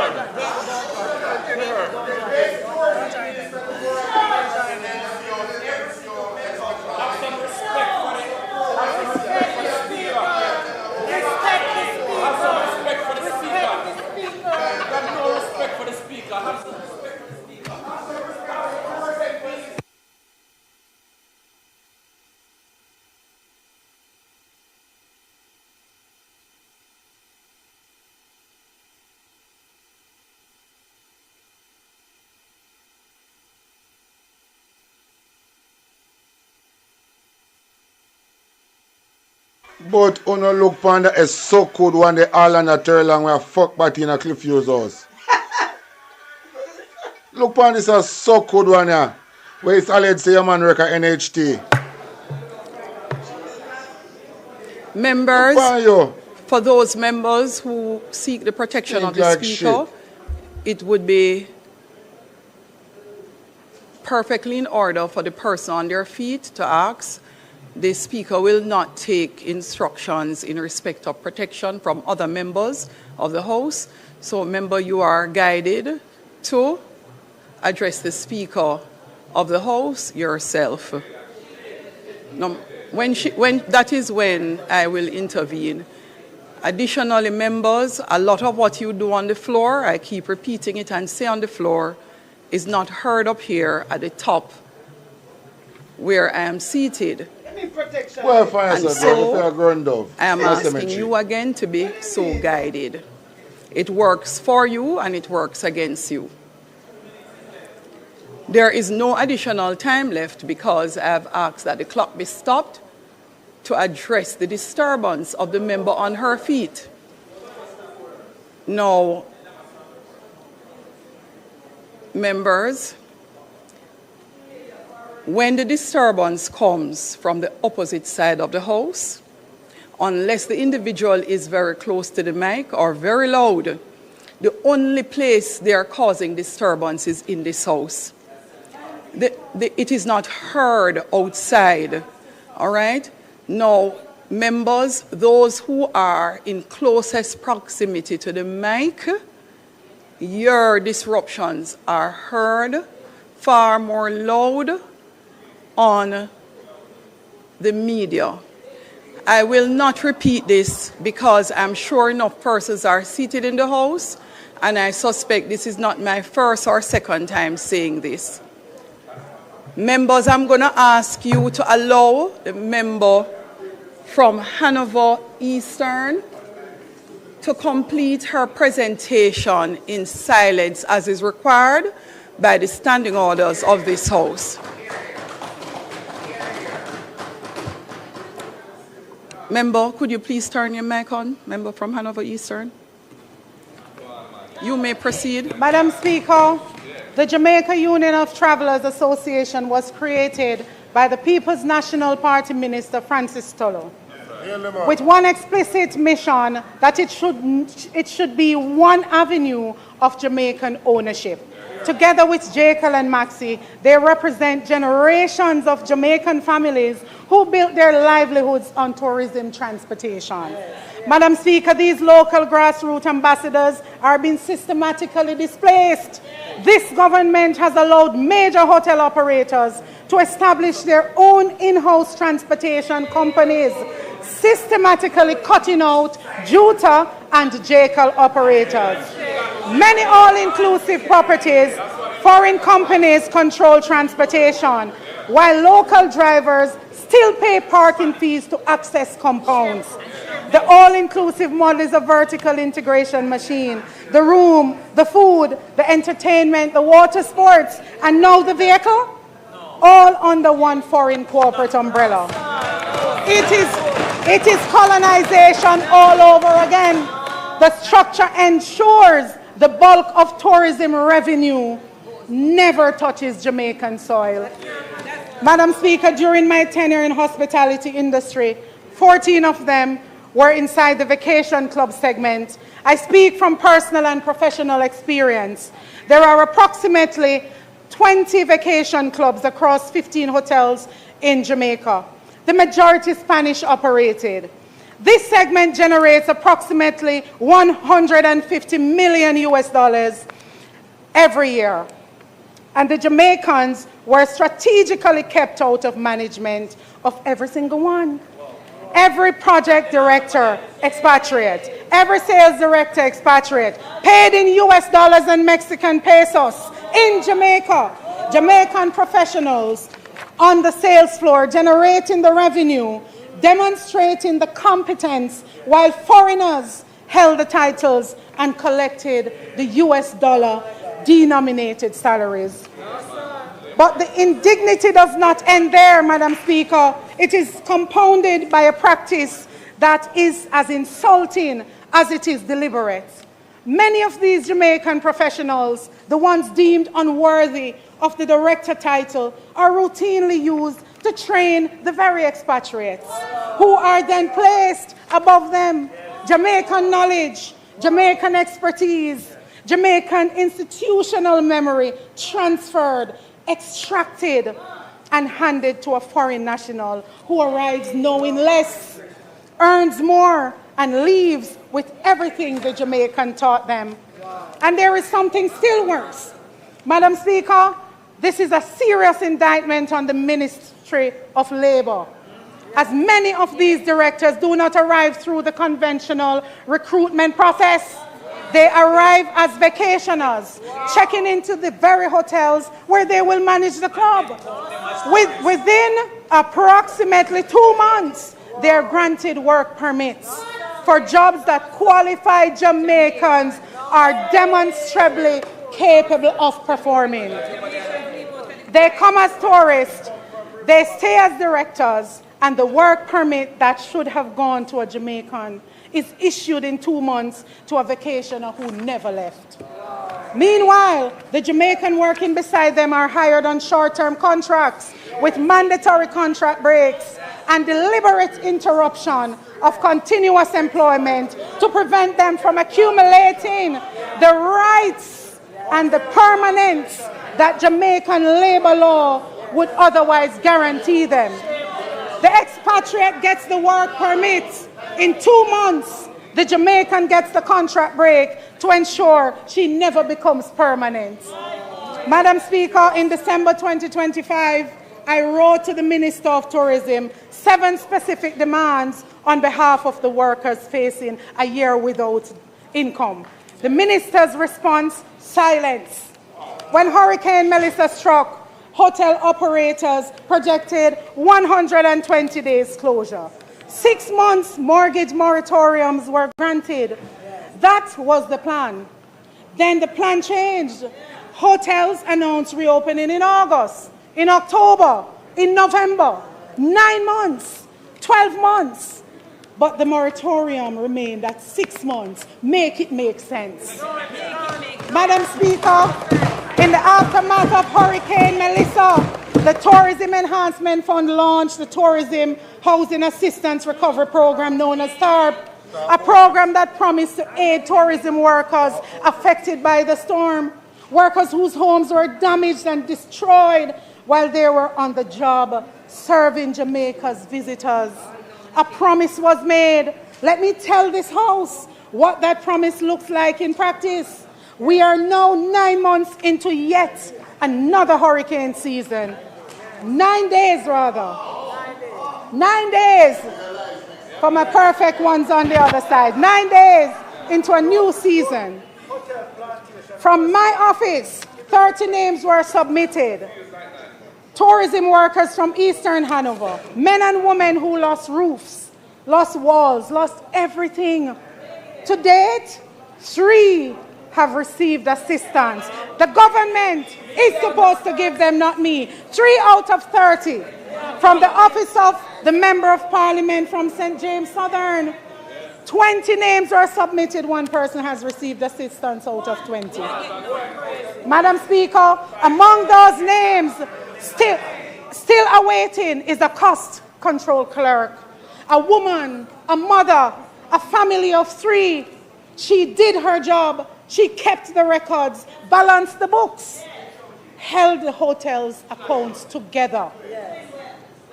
S3: But uno look panda is so good when they all on a turn long where fuck party in a cliff use house. Look panda is a so good one here. Where it's alleged say a man work at NHT.
S1: Members, for those members who seek the protection of the Speaker, it would be perfectly in order for the person on their feet to ask. The Speaker will not take instructions in respect of protection from other members of the House. So, member, you are guided to address the Speaker of the House yourself. Now, that is when I will intervene. Additionally, members, a lot of what you do on the floor, I keep repeating it and say on the floor, is not heard up here at the top where I am seated.
S3: Well, fine, so
S1: I am asking you again to be so guided. It works for you and it works against you. There is no additional time left because I have asked that the clock be stopped to address the disturbance of the member on her feet. Now, members, when the disturbance comes from the opposite side of the House, unless the individual is very close to the mic or very loud, the only place they are causing disturbance is in this House. It is not heard outside, all right? Now, members, those who are in closest proximity to the mic, your disruptions are heard far more loud on the media. I will not repeat this because I'm sure enough persons are seated in the House, and I suspect this is not my first or second time saying this. Members, I'm going to ask you to allow the member from Hanover Eastern to complete her presentation in silence as is required by the standing orders of this House. Member, could you please turn your mic on? Member from Hanover Eastern. You may proceed.
S7: Madam Speaker, the Jamaica Union of Travelers Association was created by the People's National Party Minister Francis Tulloh, with one explicit mission that it should be one avenue of Jamaican ownership. Together with Jekyll and Maxie, they represent generations of Jamaican families who built their livelihoods on tourism transportation. Madam Speaker, these local grassroots ambassadors are being systematically displaced. This government has allowed major hotel operators to establish their own in-house transportation companies, systematically cutting out Juta and Jekyll operators. Many all-inclusive properties, foreign companies control transportation, while local drivers still pay parking fees to access compounds. The all-inclusive model is a vertical integration machine. The room, the food, the entertainment, the water sports, and now the vehicle, all under one foreign corporate umbrella. It is colonization all over again. The structure ensures the bulk of tourism revenue never touches Jamaican soil. Madam Speaker, during my tenure in hospitality industry, 14 of them were inside the vacation club segment. I speak from personal and professional experience. There are approximately 20 vacation clubs across 15 hotels in Jamaica. The majority Spanish operated. This segment generates approximately $150 million US every year. And the Jamaicans were strategically kept out of management of every single one. Every project director, expatriate. Every sales director, expatriate. Paid in US dollars and Mexican pesos in Jamaica. Jamaican professionals on the sales floor generating the revenue, demonstrating the competence, while foreigners held the titles and collected the US dollar denominated salaries. But the indignity does not end there, Madam Speaker. It is compounded by a practice that is as insulting as it is deliberate. Many of these Jamaican professionals, the ones deemed unworthy of the director title, are routinely used to train the very expatriates, who are then placed above them. Jamaican knowledge, Jamaican expertise, Jamaican institutional memory transferred, extracted, and handed to a foreign national who arrives knowing less, earns more, and leaves with everything the Jamaican taught them. And there is something still worse. Madam Speaker, this is a serious indictment on the Ministry of Labour, as many of these directors do not arrive through the conventional recruitment process. They arrive as vacationers, checking into the very hotels where they will manage the club. Within approximately 2 months, they are granted work permits for jobs that qualified Jamaicans are demonstrably capable of performing. They come as tourists, they stay as directors, and the work permit that should have gone to a Jamaican is issued in 2 months to a vacationer who never left. Meanwhile, the Jamaican working beside them are hired on short-term contracts with mandatory contract breaks and deliberate interruption of continuous employment to prevent them from accumulating the rights and the permanence that Jamaican labor law would otherwise guarantee them. The expatriate gets the work permit. In 2 months, the Jamaican gets the contract break to ensure she never becomes permanent. Madam Speaker, in December 2025, I wrote to the Minister of Tourism 7 specific demands on behalf of the workers facing a year without income. The Minister's response, silence. When Hurricane Melissa struck, hotel operators projected 120 days closure. 6 months mortgage moratoriums were granted. That was the plan. Then the plan changed. Hotels announced reopening in August, in October, in November. 9 months, 12 months. But the moratorium remained at 6 months. Make it make sense. Madam Speaker, in the aftermath of Hurricane Melissa, the Tourism Enhancement Fund launched the Tourism Housing Assistance Recovery Program known as TARP, a program that promised to aid tourism workers affected by the storm, workers whose homes were damaged and destroyed while they were on the job serving Jamaica's visitors. A promise was made. Let me tell this House what that promise looks like in practice. We are now 9 months into yet another hurricane season. 9 days, rather. 9 days for my perfect ones on the other side. 9 days into a new season. From my office, 30 names were submitted. Tourism workers from Eastern Hanover, men and women who lost roofs, lost walls, lost everything. To date, 3 have received assistance. The government is supposed to give them, not me. 3 out of 30. From the office of the Member of Parliament from St. James Southern, 20 names were submitted. 1 person has received assistance out of 20. Madam Speaker, among those names, still awaiting is a cost control clerk, a woman, a mother, a family of 3. She did her job. She kept the records, balanced the books, held the hotel's accounts together.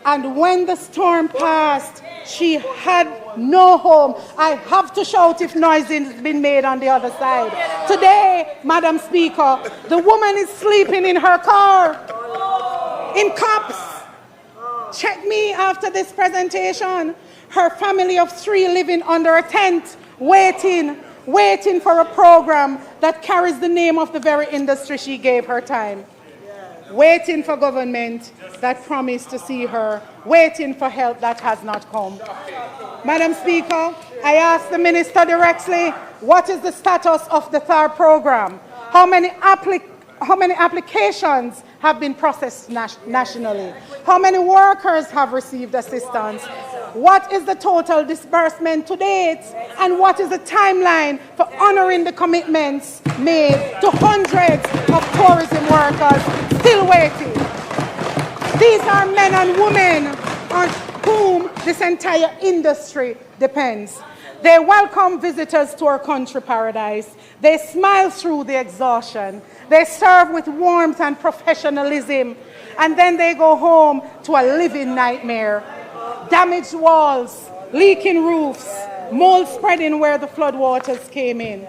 S7: And when the storm passed, she had no home. I have to shout if noise has been made on the other side. Today, Madam Speaker, the woman is sleeping in her car, in cups. Check me after this presentation. Her family of 3 living under a tent, waiting for a program that carries the name of the very industry she gave her time. Waiting for government that promised to see her, waiting for help that has not come. Madam Speaker, I ask the Minister directly, what is the status of the THAR program? How many applications have been processed nationally? How many workers have received assistance? What is the total disbursement to date? And what is the timeline for honoring the commitments made to hundreds of tourism workers still waiting? These are men and women on whom this entire industry depends. They welcome visitors to our country paradise. They smile through the exhaustion. They serve with warmth and professionalism. And then they go home to a living nightmare. Damaged walls, leaking roofs, mold spreading where the floodwaters came in.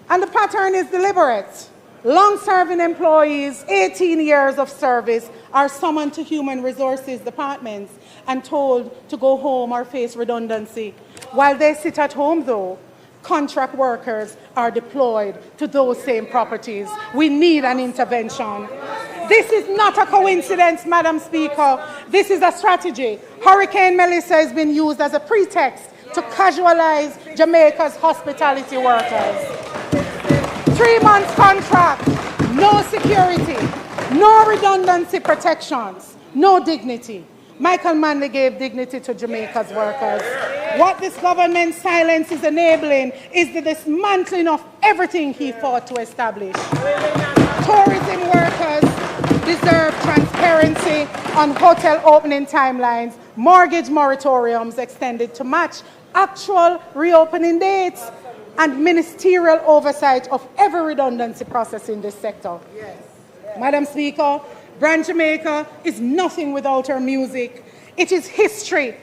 S7: And the pattern is deliberate. Long-serving employees, 18 years of service, are summoned to human resources departments and told to go home or face redundancy. While they sit at home, though, contract workers are deployed to those same properties. We need an intervention. This is not a coincidence, Madam Speaker. This is a strategy. Hurricane Melissa has been used as a pretext to casualize Jamaica's hospitality workers. 3 months contract, no security, no redundancy protections, no dignity. Michael Manley gave dignity to Jamaica's workers. What this government's silence is enabling is the dismantling of everything he fought to establish. Tourism workers deserve transparency on hotel opening timelines, mortgage moratoriums extended to match actual reopening dates, and ministerial oversight of every redundancy process in this sector. Madam Speaker, Brand Jamaica is nothing without her music. It is history,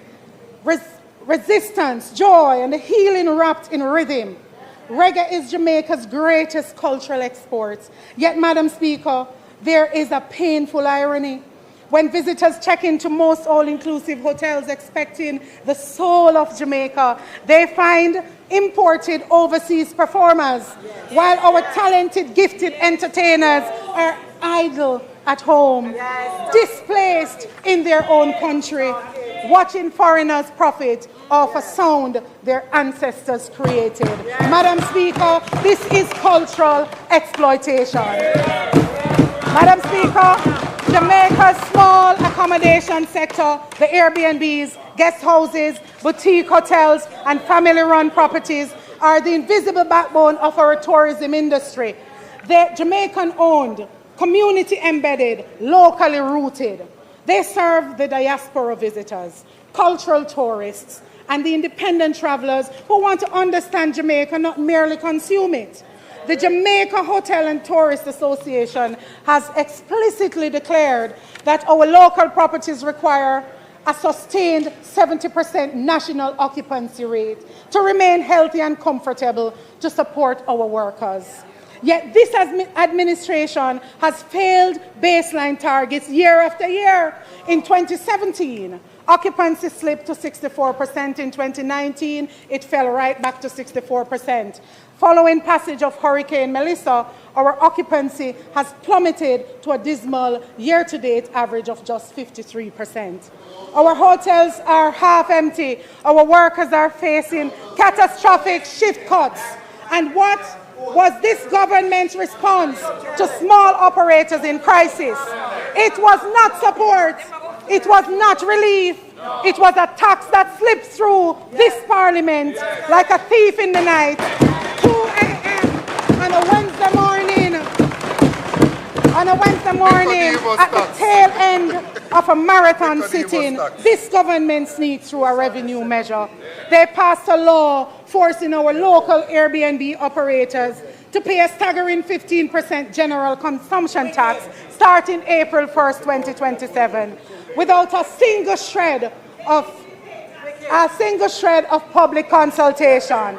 S7: resistance, joy, and the healing wrapped in rhythm. Reggae is Jamaica's greatest cultural export. Yet, Madam Speaker, there is a painful irony. When visitors check into most all-inclusive hotels expecting the soul of Jamaica, they find imported overseas performers, while our talented, gifted entertainers are idle at home, displaced in their own country, watching foreigners profit off a sound their ancestors created. Madam Speaker, this is cultural exploitation. Madam Speaker, Jamaica's small accommodation sector, the Airbnbs, guest houses, boutique hotels, and family-run properties are the invisible backbone of our tourism industry. They're Jamaican-owned, community-embedded, locally rooted. They serve the diaspora visitors, cultural tourists, and the independent travelers who want to understand Jamaica, not merely consume it. The Jamaica Hotel and Tourist Association has explicitly declared that our local properties require a sustained 70% national occupancy rate to remain healthy and comfortable to support our workers. Yet this administration has failed baseline targets year after year. In 2017, occupancy slipped to 64%. In 2019, it fell right back to 64%. Following passage of Hurricane Melissa, our occupancy has plummeted to a dismal year-to-date average of just 53%. Our hotels are half empty. Our workers are facing catastrophic shift cuts. And what was this government's response to small operators in crisis? It was not support. It was not relief. It was a tax that slipped through this parliament like a thief in the night. 2 a.m. on a Wednesday morning, at the tail end of a marathon sitting, this government sneaks through a revenue measure. They passed a law forcing our local Airbnb operators to pay a staggering 15% general consumption tax starting April 1st, 2027, without a single shred of public consultation.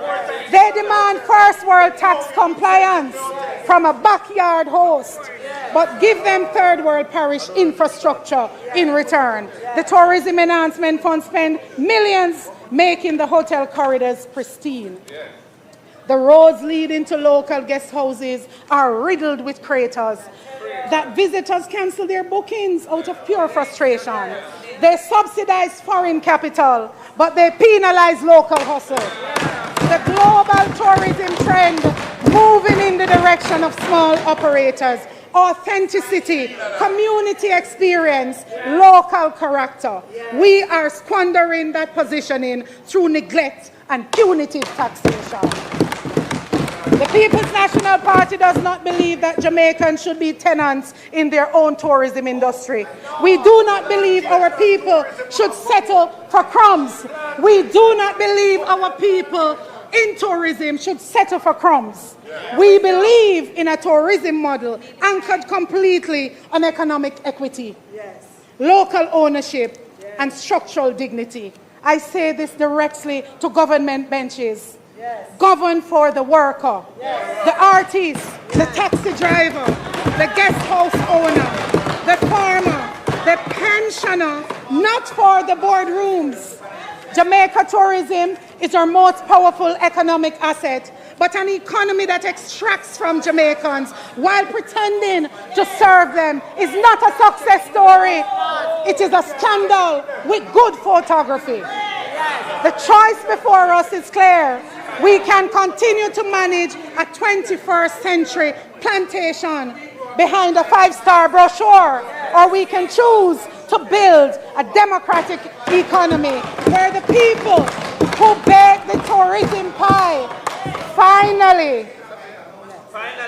S7: They demand first world tax compliance from a backyard host, but give them third world parish infrastructure in return. The Tourism Enhancement Fund spend millions making the hotel corridors pristine. The roads leading to local guest houses are riddled with craters that visitors cancel their bookings out of pure frustration. They subsidize foreign capital, but they penalize local hustle. The global tourism trend moving in the direction of small operators, authenticity, community experience, local character. We are squandering that positioning through neglect and punitive taxation. The People's National Party does not believe that Jamaicans should be tenants in their own tourism industry. We do not believe our people should settle for crumbs. We do not believe our people in tourism should settle for crumbs. We believe in a tourism model anchored completely on economic equity, local ownership, and structural dignity. I say this directly to government benches. Govern for the worker, the artist, the taxi driver, the guest house owner, the farmer, the pensioner, not for the boardrooms. Jamaica tourism is our most powerful economic asset, but an economy that extracts from Jamaicans while pretending to serve them is not a success story. It is a scandal with good photography. The choice before us is clear. We can continue to manage a 21st century plantation behind a five-star brochure, or we can choose to build a democratic economy where the people who bake the tourism pie finally,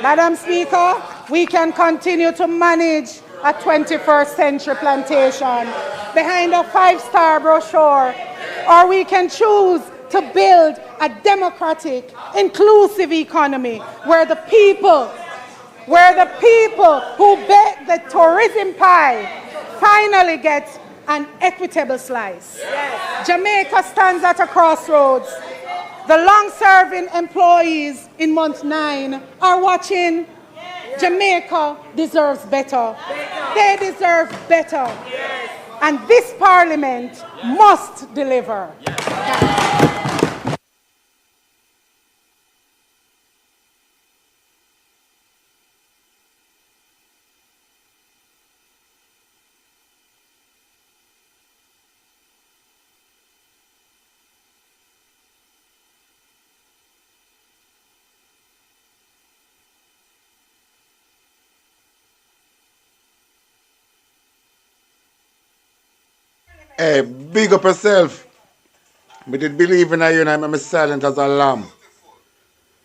S7: Madam Speaker, we can continue to manage a 21st century plantation behind a five-star brochure, or we can choose to build a democratic, inclusive economy where the people who bake the tourism pie finally get an equitable slice. Jamaica stands at a crossroads. The long-serving employees in month 9 are watching. Jamaica deserves better. They deserve better. Yes. And this Parliament must deliver. Yes.
S8: Hey, big up yourself. I did believe in you and I'm silent as a lamb.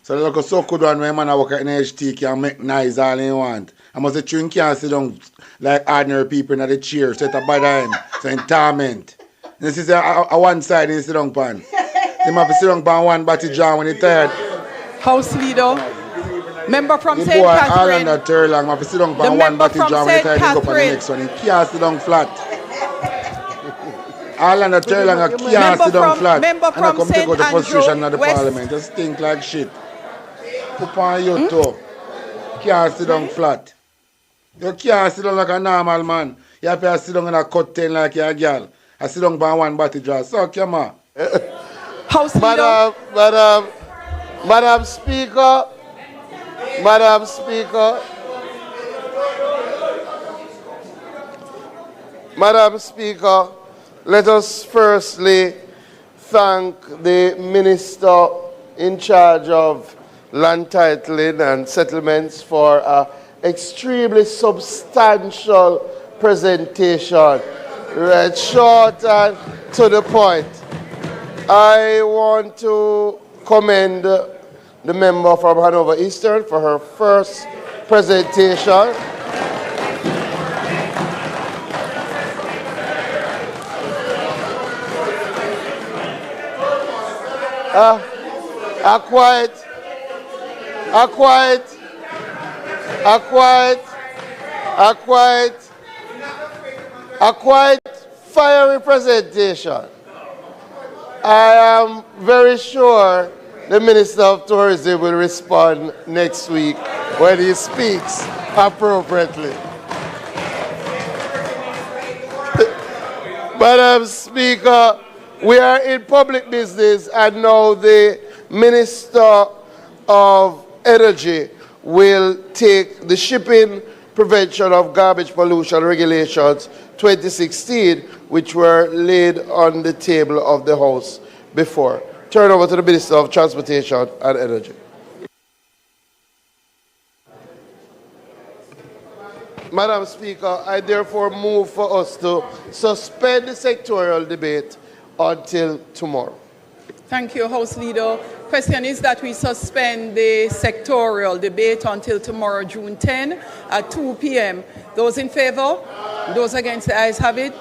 S8: So look so good when my man work at NHT can make noise all he want. I must say you can't sit down like ordinary people in the chair, set up by them, so in torment. This is a one side in sit down pan. He must sit down pan one body John when he tired.
S1: House Leader, member from St.
S8: All
S1: Catherine.
S8: under Turlang, must sit down pan one body John when he tired and go up on the next one. He can't sit down flat. All under Turlang can't sit down flat.
S1: Member
S8: and I
S1: from
S8: come take
S1: St.
S8: out the position
S1: Andrew
S8: of the
S1: West.
S8: Parliament. Just stink like shit. Put on you too. Can't sit down flat. You can't sit down like a normal man. You have to sit down in a curtain like you're a girl. I sit down by one body draw. So come on.
S1: House Leader.
S3: Madam Speaker. Madam Speaker. Madam Speaker, let us firstly thank the Minister in charge of land titling and settlements for an extremely substantial presentation, right, short and to the point. I want to commend the member from Hanover Eastern for her first presentation. A quite fiery presentation. I am very sure the Minister of Tourism will respond next week when he speaks appropriately. Madam Speaker, we are in public business and now the Minister of Energy will take the Shipping Prevention of Garbage Pollution Regulations 2016, which were laid on the table of the House before. Turn over to the Minister of Transportation and Energy. Madam Speaker, I therefore move for us to suspend the sectorial debate until tomorrow.
S1: Thank you, House Leader. Question is that we suspend the sectorial debate until tomorrow, June 10 at 2 p.m. Those in favor? Those against? The ayes have it.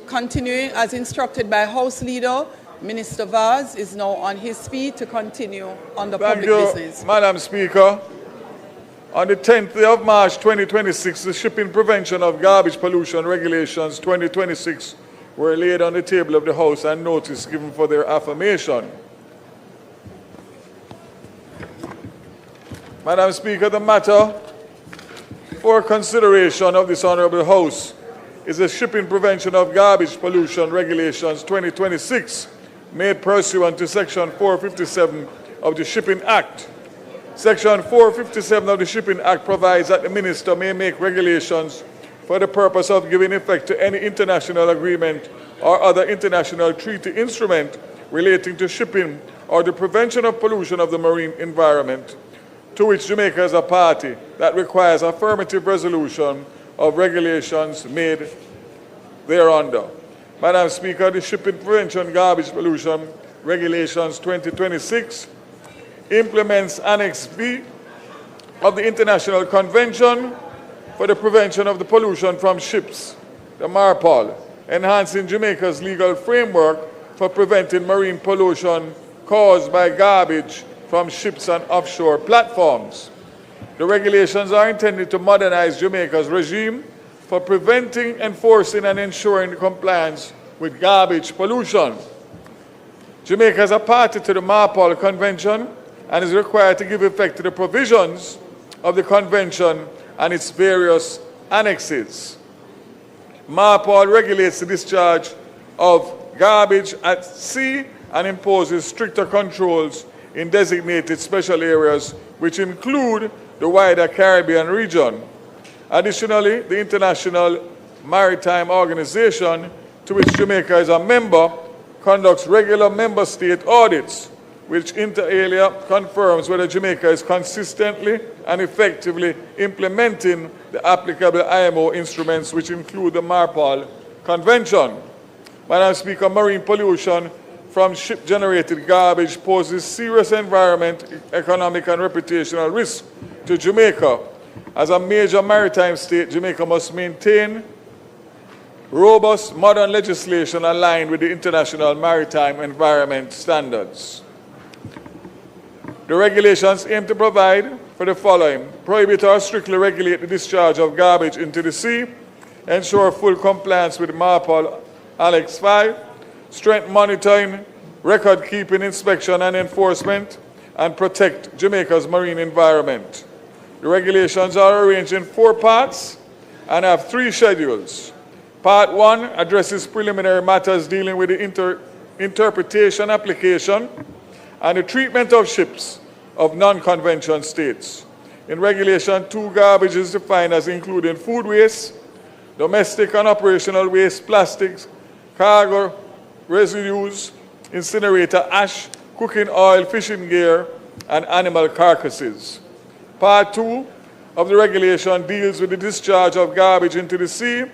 S1: Continuing as instructed by House Leader, Minister Vaz is now on his feet to continue on the public business.
S6: Madam Speaker. On the 10th day of March 2026, the Shipping Prevention of Garbage Pollution Regulations 2026 were laid on the table of the House and notice given for their affirmation. Madam Speaker, the matter for consideration of this Honourable House is the Shipping Prevention of Garbage Pollution Regulations 2026 made pursuant to Section 457 of the Shipping Act. Section 457 of the Shipping Act provides that the Minister may make regulations for the purpose of giving effect to any international agreement or other international treaty instrument relating to shipping or the prevention of pollution of the marine environment, to which Jamaica is a party, that requires affirmative resolution of regulations made thereunder. Madam Speaker, the Shipping Prevention Garbage Pollution Regulations 2026 implements Annex B of the International Convention for the Prevention of the Pollution from Ships, the MARPOL, enhancing Jamaica's legal framework for preventing marine pollution caused by garbage from ships and offshore platforms. The regulations are intended to modernize Jamaica's regime for preventing, enforcing, and ensuring compliance with garbage pollution. Jamaica is a party to the MARPOL Convention and is required to give effect to the provisions of the Convention and its various annexes. MARPOL regulates the discharge of garbage at sea and imposes stricter controls in designated special areas, which include the wider Caribbean region. Additionally, the International Maritime Organization, to which Jamaica is a member, conducts regular member state audits, which inter alia confirms whether Jamaica is consistently and effectively implementing the applicable IMO instruments, which include the MARPOL Convention. Madam Speaker, marine pollution from ship-generated garbage poses serious environment, economic, and reputational risk to Jamaica. As a major maritime state, Jamaica must maintain robust, modern legislation aligned with the International Maritime Environment Standards. The regulations aim to provide for the following: prohibit or strictly regulate the discharge of garbage into the sea, ensure full compliance with MARPOL Annex 5, strengthen monitoring, record-keeping, inspection and enforcement, and protect Jamaica's marine environment. The regulations are arranged in 4 parts and have 3 schedules. Part 1 addresses preliminary matters dealing with the interpretation, application, and the treatment of ships of non-convention states. In Regulation 2, garbage is defined as including food waste, domestic and operational waste, plastics, cargo residues, incinerator ash, cooking oil, fishing gear, and animal carcasses. Part 2 of the regulation deals with the discharge of garbage into the sea,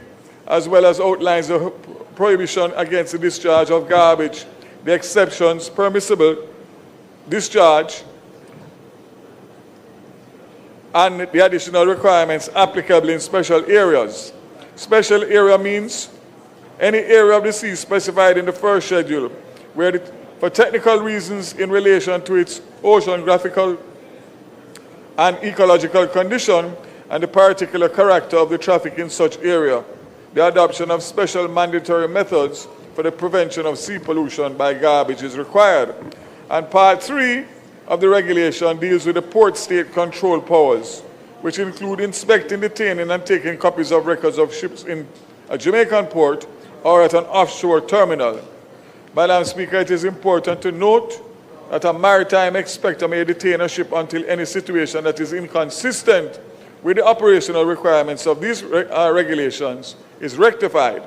S6: as well as outlines the prohibition against the discharge of garbage, the exceptions, permissible discharge, and the additional requirements applicable in special areas. Special area means any area of the sea specified in the first schedule, where for technical reasons in relation to its oceanographical and ecological condition and the particular character of the traffic in such area, the adoption of special mandatory methods for the prevention of sea pollution by garbage is required. And Part 3 of the regulation deals with the port state control powers, which include inspecting, detaining, and taking copies of records of ships in a Jamaican port or at an offshore terminal. Madam Speaker, it is important to note that a maritime inspector may detain a ship until any situation that is inconsistent with the operational requirements of these regulations is rectified.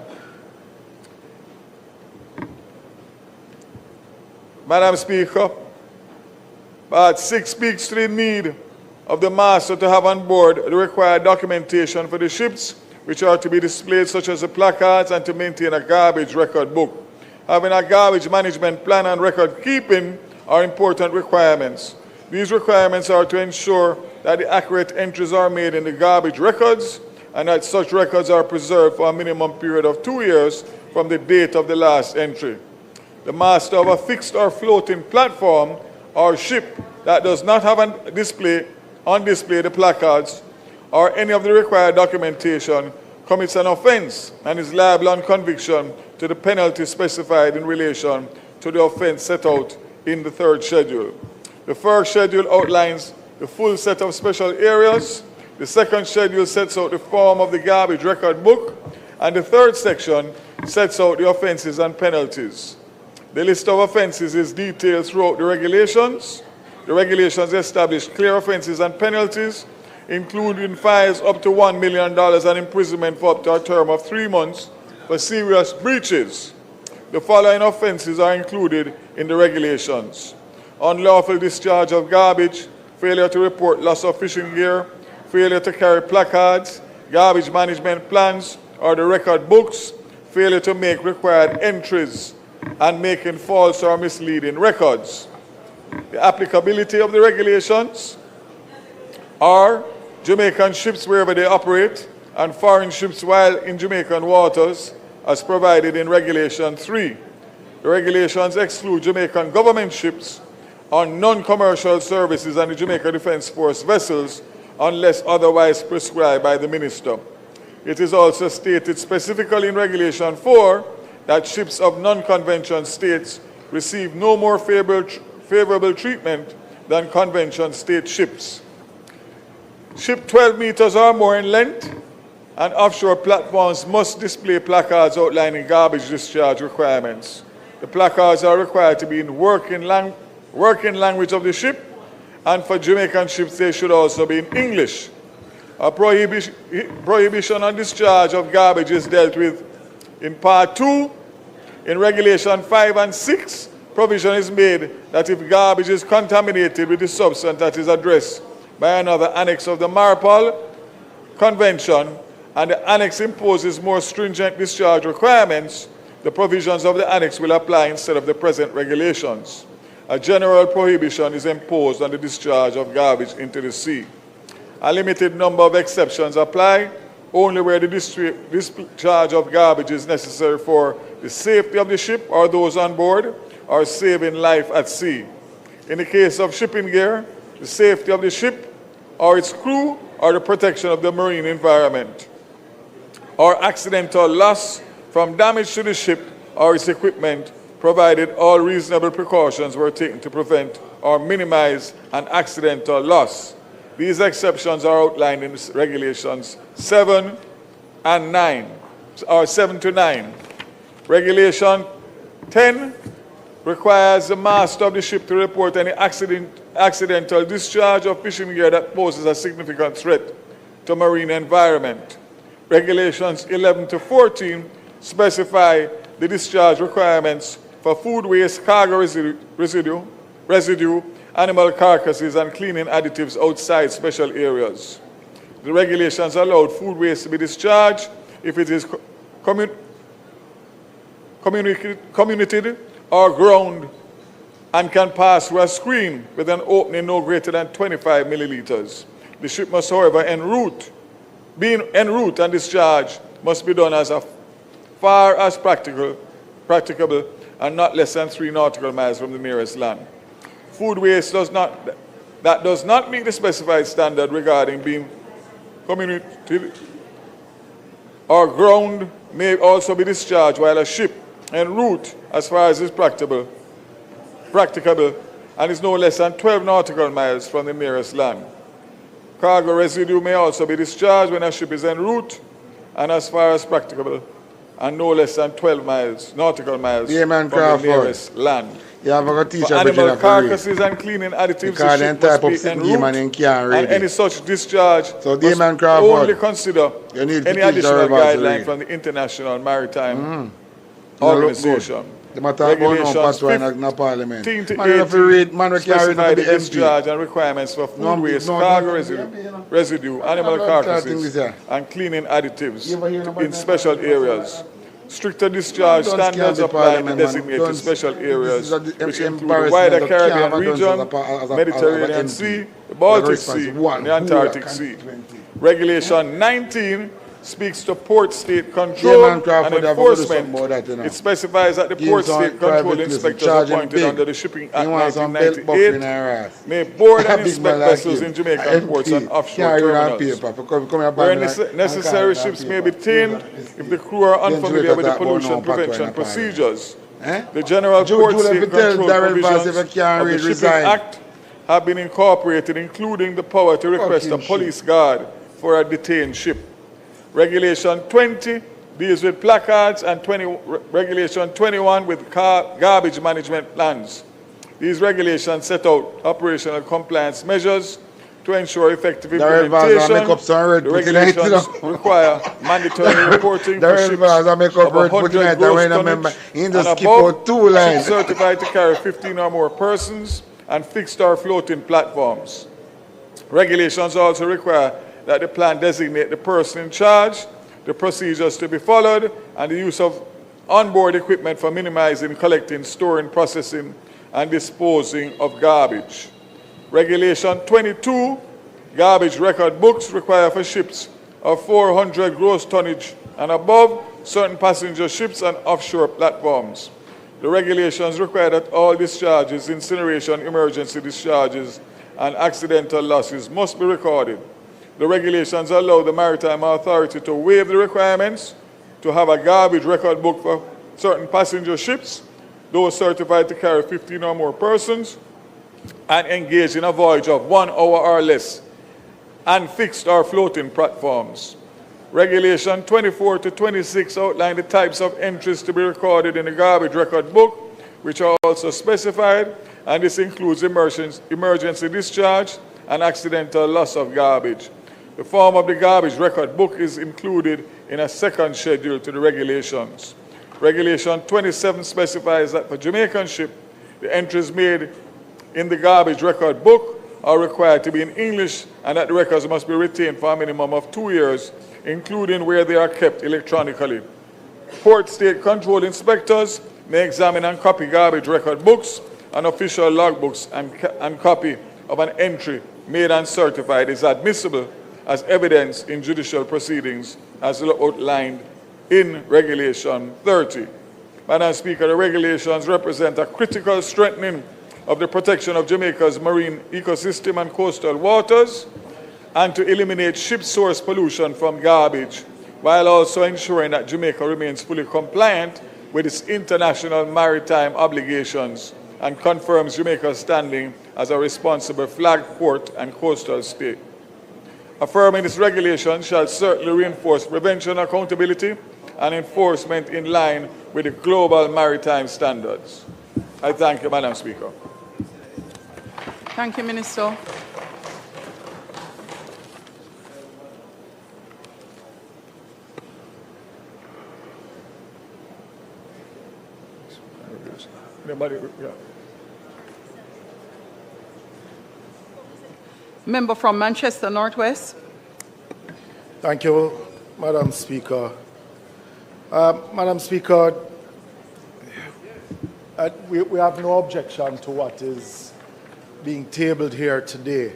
S6: Madam Speaker, Part 6 speaks to the need of the master to have on board the required documentation for the ships, which are to be displayed, such as the placards, and to maintain a garbage record book. Having a garbage management plan and record keeping are important requirements. These requirements are to ensure that the accurate entries are made in the garbage records and that such records are preserved for a minimum period of 2 years from the date of the last entry. The master of a fixed or floating platform or ship that does not have on display the placards or any of the required documentation commits an offense and is liable on conviction to the penalty specified in relation to the offense set out in the 3rd schedule. The 1st schedule outlines the full set of special areas. The 2nd schedule sets out the form of the garbage record book, and the 3rd section sets out the offenses and penalties. The list of offenses is detailed throughout the regulations. The regulations establish clear offenses and penalties, including fines up to $1 million and imprisonment for up to a term of 3 months for serious breaches. The following offenses are included in the regulations: unlawful discharge of garbage, failure to report loss of fishing gear, failure to carry placards, garbage management plans or the record books, failure to make required entries, and making false or misleading records. The applicability of the regulations are Jamaican ships wherever they operate and foreign ships while in Jamaican waters, as provided in Regulation 3. The regulations exclude Jamaican government ships on non-commercial services and the Jamaica Defence Force vessels unless otherwise prescribed by the Minister. It is also stated specifically in Regulation 4 that ships of non-convention states receive no more favorable treatment than convention state ships. Ship 12 meters or more in length and offshore platforms must display placards outlining garbage discharge requirements. The placards are required to be in working language of the ship, and for Jamaican ships they should also be in English. A prohibition on discharge of garbage is dealt with in Part 2. In Regulation 5 and 6, provision is made that if garbage is contaminated with the substance that is addressed by another annex of the MARPOL Convention, and the annex imposes more stringent discharge requirements, the provisions of the annex will apply instead of the present regulations. A general prohibition is imposed on the discharge of garbage into the sea. A limited number of exceptions apply, only where the discharge of garbage is necessary for the safety of the ship or those on board, or saving life at sea. In the case of shipping gear, the safety of the ship or its crew, or the protection of the marine environment, or accidental loss from damage to the ship or its equipment, provided all reasonable precautions were taken to prevent or minimize an accidental loss. These exceptions are outlined in Regulations 7 and 9, or 7 to 9. Regulation 10 requires the master of the ship to report any accidental discharge of fishing gear that poses a significant threat to marine environment. Regulations 11 to 14 specify the discharge requirements for food waste, cargo residue, animal carcasses, and cleaning additives outside special areas. The regulations allowed food waste to be discharged if it is communicated or ground and can pass through a screen with an opening no greater than 25 milliliters. The ship must, however, being en route and discharge must be done as far as practicable and not less than 3 nautical miles from the nearest land. Food waste that does not meet the specified standard regarding being communicated or ground may also be discharged while a ship en route as far as is practicable and is no less than 12 nautical miles from the nearest land. Cargo residue may also be discharged when a ship is en route and as far as practicable and no less than 12 nautical miles from the nearest land.
S8: Yeah, I'm going to teach
S6: for animal carcasses and cleaning additives, the ship must be en route, and any such discharge must only consider any additional guideline from the International Maritime Organization. Regulations 15 to 18 specify the discharge and requirements for food waste, cargo residue, animal carcasses, and cleaning additives in special areas. Stricter discharge standards apply in the designated special areas, which include the wider Caribbean region, Mediterranean Sea, the Baltic Sea, and the Antarctic Sea. Regulation 19 speaks to port state control and enforcement. It specifies that the port state control inspectors appointed under the Shipping Act 1998 may board and inspect vessels in Jamaican ports and offshore terminals. Where necessary, ships may be detained if the crew are unfamiliar with the pollution prevention procedures. The general port state control provisions of the Shipping Act have been incorporated, including the power to request a police guard for a detained ship. Regulation 20 deals with placards, and Regulation 21 with garbage management plans. These regulations set out operational compliance measures to ensure effective implementation. The regulations require mandatory reporting for ships of 100 gross tonnage and above, ships certified to carry 15 or more persons, and fixed or floating platforms. Regulations also require that the plan designate the person in charge, the procedures to be followed, and the use of onboard equipment for minimizing, collecting, storing, processing, and disposing of garbage. Regulation 22, garbage record books require for ships of 400 gross tonnage and above, certain passenger ships and offshore platforms. The regulations require that all discharges, incineration, emergency discharges, and accidental losses must be recorded. The regulations allow the Maritime Authority to waive the requirements to have a garbage record book for certain passenger ships, those certified to carry 15 or more persons, and engage in a voyage of 1 hour or less, and fixed or floating platforms. Regulation 24 to 26 outline the types of entries to be recorded in the garbage record book, which are also specified, and this includes emergency discharge and accidental loss of garbage. The form of the garbage record book is included in a second schedule to the regulations. Regulation 27 specifies that for Jamaican ship, the entries made in the garbage record book are required to be in English and that the records must be retained for a minimum of 2 years, including where they are kept electronically. Port State Control inspectors may examine and copy garbage record books and official logbooks, and copy of an entry made and certified is admissible as evidence in judicial proceedings as outlined in Regulation 30. Madam Speaker, the regulations represent a critical strengthening of the protection of Jamaica's marine ecosystem and coastal waters, and to eliminate ship source pollution from garbage, while also ensuring that Jamaica remains fully compliant with its international maritime obligations and confirms Jamaica's standing as a responsible flag port and coastal state. Affirming this regulation shall certainly reinforce prevention, accountability, and enforcement in line with the global maritime standards. I thank you, Madam Speaker.
S1: Thank you, Minister. Member from Manchester Northwest.
S9: Thank you, Madam Speaker. Madam Speaker, we have no objection to what is being tabled here today.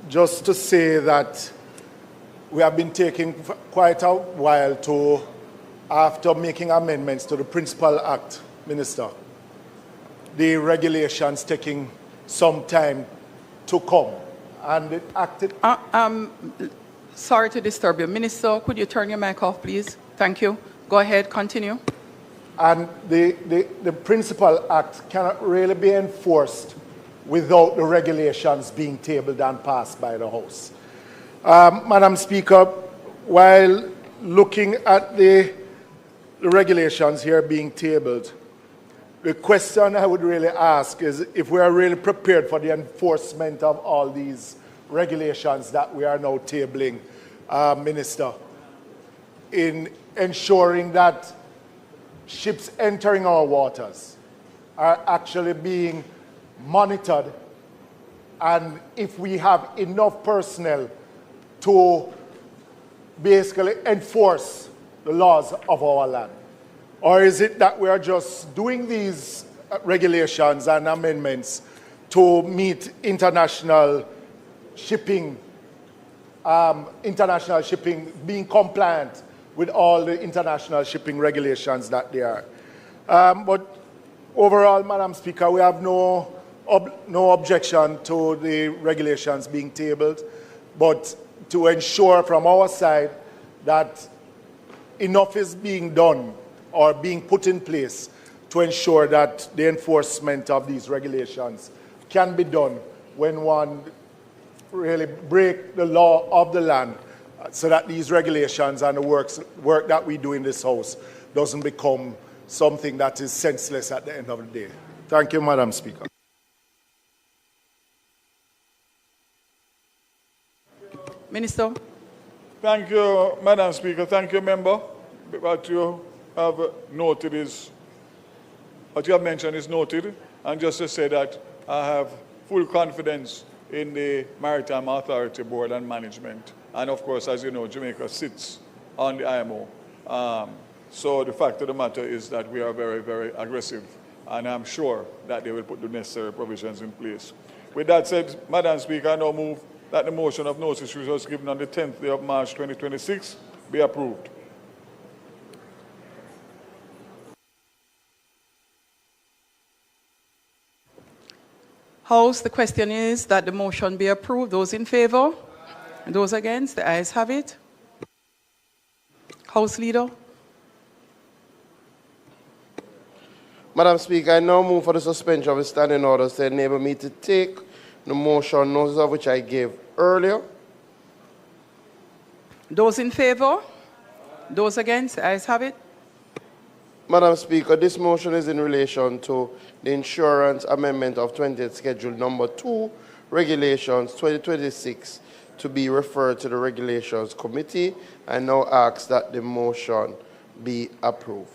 S9: Just to say that we have been taking quite a while to, after making amendments to the Principal Act, Minister, the regulations taking some time to come. And it acted...
S1: Sorry to disturb you. Minister, could you turn your mic off, please? Thank you. Go ahead, continue.
S9: And the Principal Act cannot really be enforced without the regulations being tabled and passed by the House. Madam Speaker, while looking at the regulations here being tabled, the question I would really ask is if we are really prepared for the enforcement of all these regulations that we are now tabling, Minister, in ensuring that ships entering our waters are actually being monitored, and if we have enough personnel to basically enforce the laws of our land. Or is it that we are just doing these regulations and amendments to meet international shipping, being compliant with all the international shipping regulations that they are? But overall, Madam Speaker, we have no objection to the regulations being tabled, but to ensure from our side that enough is being done or being put in place to ensure that the enforcement of these regulations can be done when one really break the law of the land, so that these regulations and the work that we do in this House doesn't become something that is senseless at the end of the day. Thank you, Madam Speaker.
S1: Minister.
S6: Thank you, Madam Speaker. Thank you, Member. What you have noted is, what you have mentioned is noted. And just to say that I have full confidence in the Maritime Authority Board and Management. And of course, as you know, Jamaica sits on the IMO. So the fact of the matter is that we are very, very aggressive. And I'm sure that they will put the necessary provisions in place. With that said, Madam Speaker, I now move that the motion of notice which was given on the 10th day of March 2026 be approved.
S1: House, the question is that the motion be approved. Those in favor? And those against? The ayes have it. House Leader.
S3: Madam Speaker, I now move for the suspension of the standing orders to enable me to take the motion, notice of which I gave earlier.
S1: Those in favor? Those against? The ayes have it.
S3: Madam Speaker, this motion is in relation to the insurance amendment of 20th Schedule number 2, Regulations 2026, to be referred to the Regulations Committee. I now ask that the motion be approved.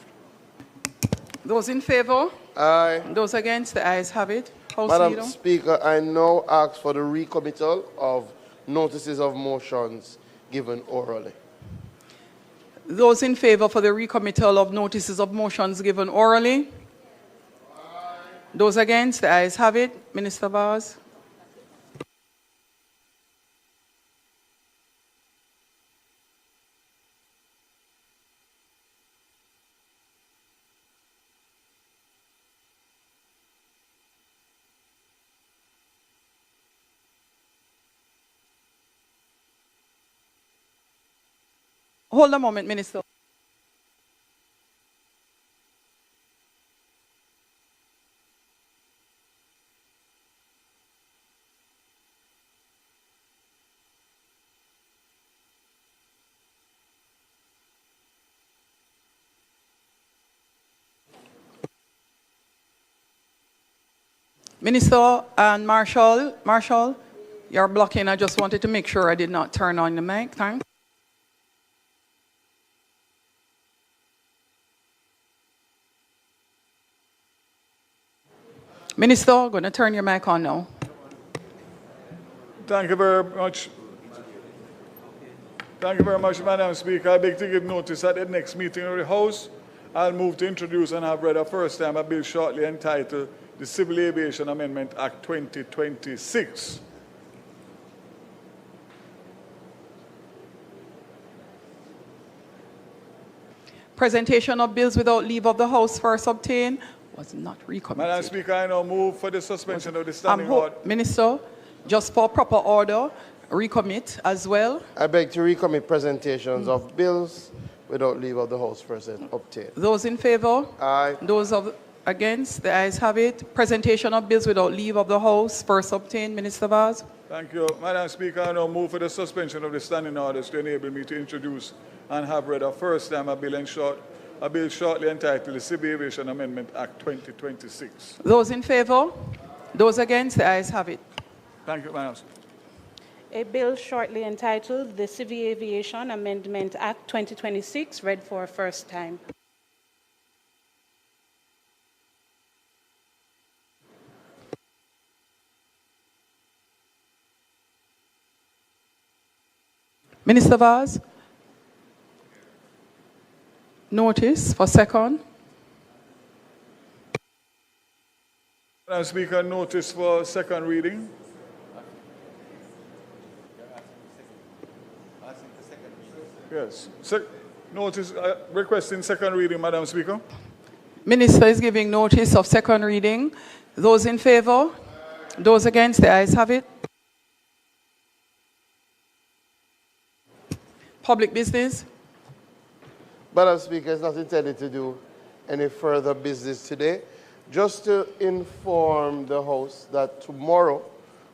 S1: Those in favor?
S3: Aye.
S1: Those against? The ayes have it. House
S3: Madam
S1: Leader.
S3: Speaker, I now ask for the recommittal of notices of motions given orally.
S1: Those in favor for the recommittal of notices of motions given orally? Aye. Those against? The ayes have it. Minister Vaz. Hold a moment, Minister. Minister and Marshall, you're blocking. I just wanted to make sure I did not turn on the mic. Thanks. Minister, going to turn your mic on now.
S6: Thank you very much. Thank you very much, Madam Speaker. I beg to give notice at the next meeting of the House. I'll move to introduce and have read a first time a bill shortly entitled the Civil Aviation Amendment Act 2026.
S1: Presentation of bills without leave of the House first obtained was not recommitted.
S6: Madam Speaker, I now move for the suspension of the standing order.
S1: Minister, just for proper order, recommit as well.
S3: I beg to recommit presentations of bills without leave of the House first obtained.
S1: Those in favor?
S3: Aye.
S1: Those against? The ayes have it. Presentation of bills without leave of the House first obtained. Minister Vaz.
S6: Thank you. Madam Speaker, I now move for the suspension of the standing orders to enable me to introduce and have read a first time a bill shortly entitled the Civil Aviation Amendment Act 2026.
S1: Those in favor? Those against? The ayes have it.
S6: Thank you, Madam Speaker.
S5: A bill shortly entitled the Civil Aviation Amendment Act 2026, read for a first time.
S1: Minister Vaz. Notice for second.
S6: Madam Speaker, notice for second reading. Yes. Notice requesting second reading, Madam Speaker.
S1: Minister is giving notice of second reading. Those in favor? Those against? The ayes have it. Public business.
S3: Madam Speaker, it's not intended to do any further business today. Just to inform the House that tomorrow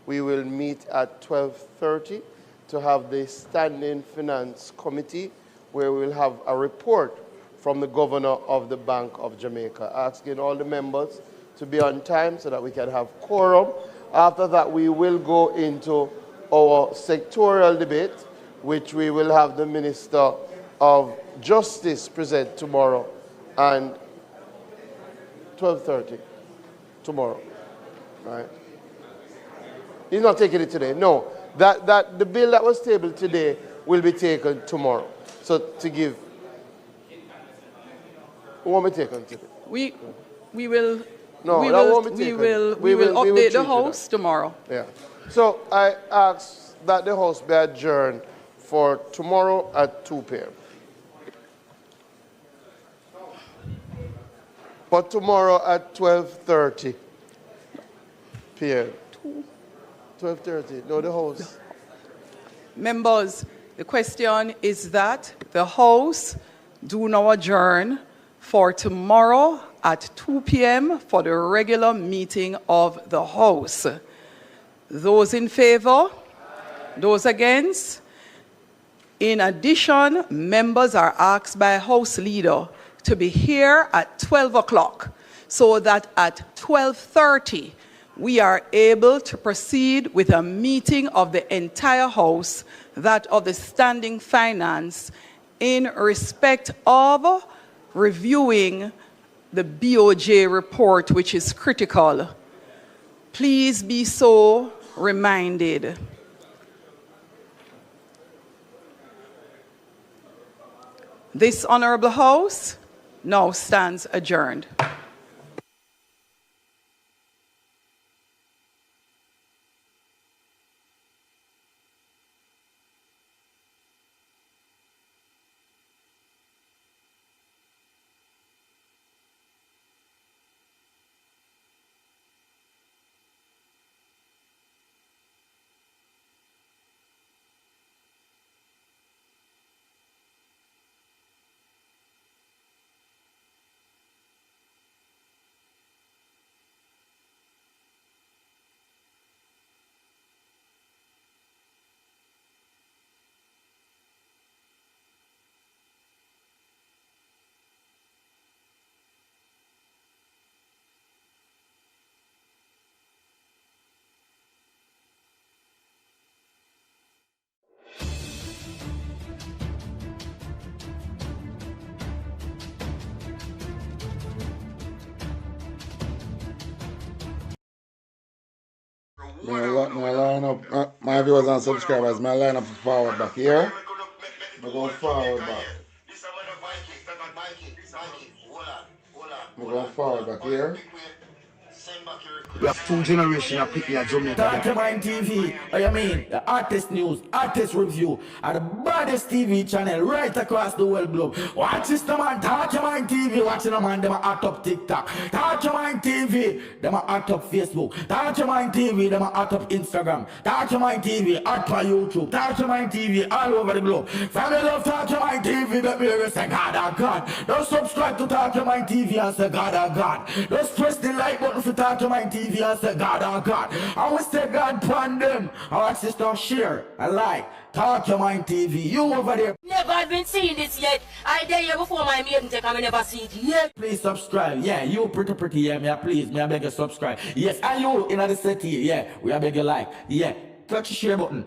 S3: we will meet at 12:30 to have the Standing Finance Committee, where we will have a report from the Governor of the Bank of Jamaica, asking all the members to be on time so that we can have quorum. After that, we will go into our sectorial debate, which we will have the Minister of Justice present tomorrow, and 12:30 tomorrow, right? He's not taking it today. No, that the bill that was tabled today will be taken tomorrow. So to give, who won't be taken today?
S1: We will.
S3: No,
S1: we
S3: that
S1: will,
S3: won't be
S1: we
S3: taken.
S1: will
S3: We will
S1: update the
S3: treat
S1: House tomorrow.
S3: Yeah. So I ask that the House be adjourned for tomorrow at 2 p.m. But tomorrow at 12:30 p.m. 12:30. No, the House.
S1: Members, the question is that the House do now adjourn for tomorrow at 2 p.m. for the regular meeting of the House. Those in favor? Those against? In addition, members are asked by House Leader to be here at 12 o'clock so that at 12:30 we are able to proceed with a meeting of the entire House, that of the Standing Finance, in respect of reviewing the BOJ report, which is critical. Please be so reminded. This Honorable House now stands adjourned.
S8: My line up, my viewers and subscribers, my line up forward back here. We're going forward back. We're going forward back here.
S10: We have two generations of people at Jamaica. Paliment TV, I mean, the artist news, artist review, are the baddest TV channel right across the world globe. Watch this, the man, Paliment TV, watching the man, them are hot up TikTok. Paliment TV, them are hot up Facebook. Paliment TV, them are hot up Instagram. Paliment TV, hot on YouTube. Paliment TV, all over the globe. Family love Paliment TV, let me hear you say, God, oh God. Don't subscribe to Paliment TV and say, God, oh God. Just press the like button for Paliment TV and say, God, oh God. I will say, God, upon them. Our sister, share, I like. Paliment TV, you over there.
S11: Never had been seeing this yet. I dare you before my maiden take, I never see it yet.
S10: Please subscribe. Yeah, you pretty, yeah, me please, me I beg you subscribe. Yes, and you in the city, yeah, we I beg you like. Yeah, touch the share button.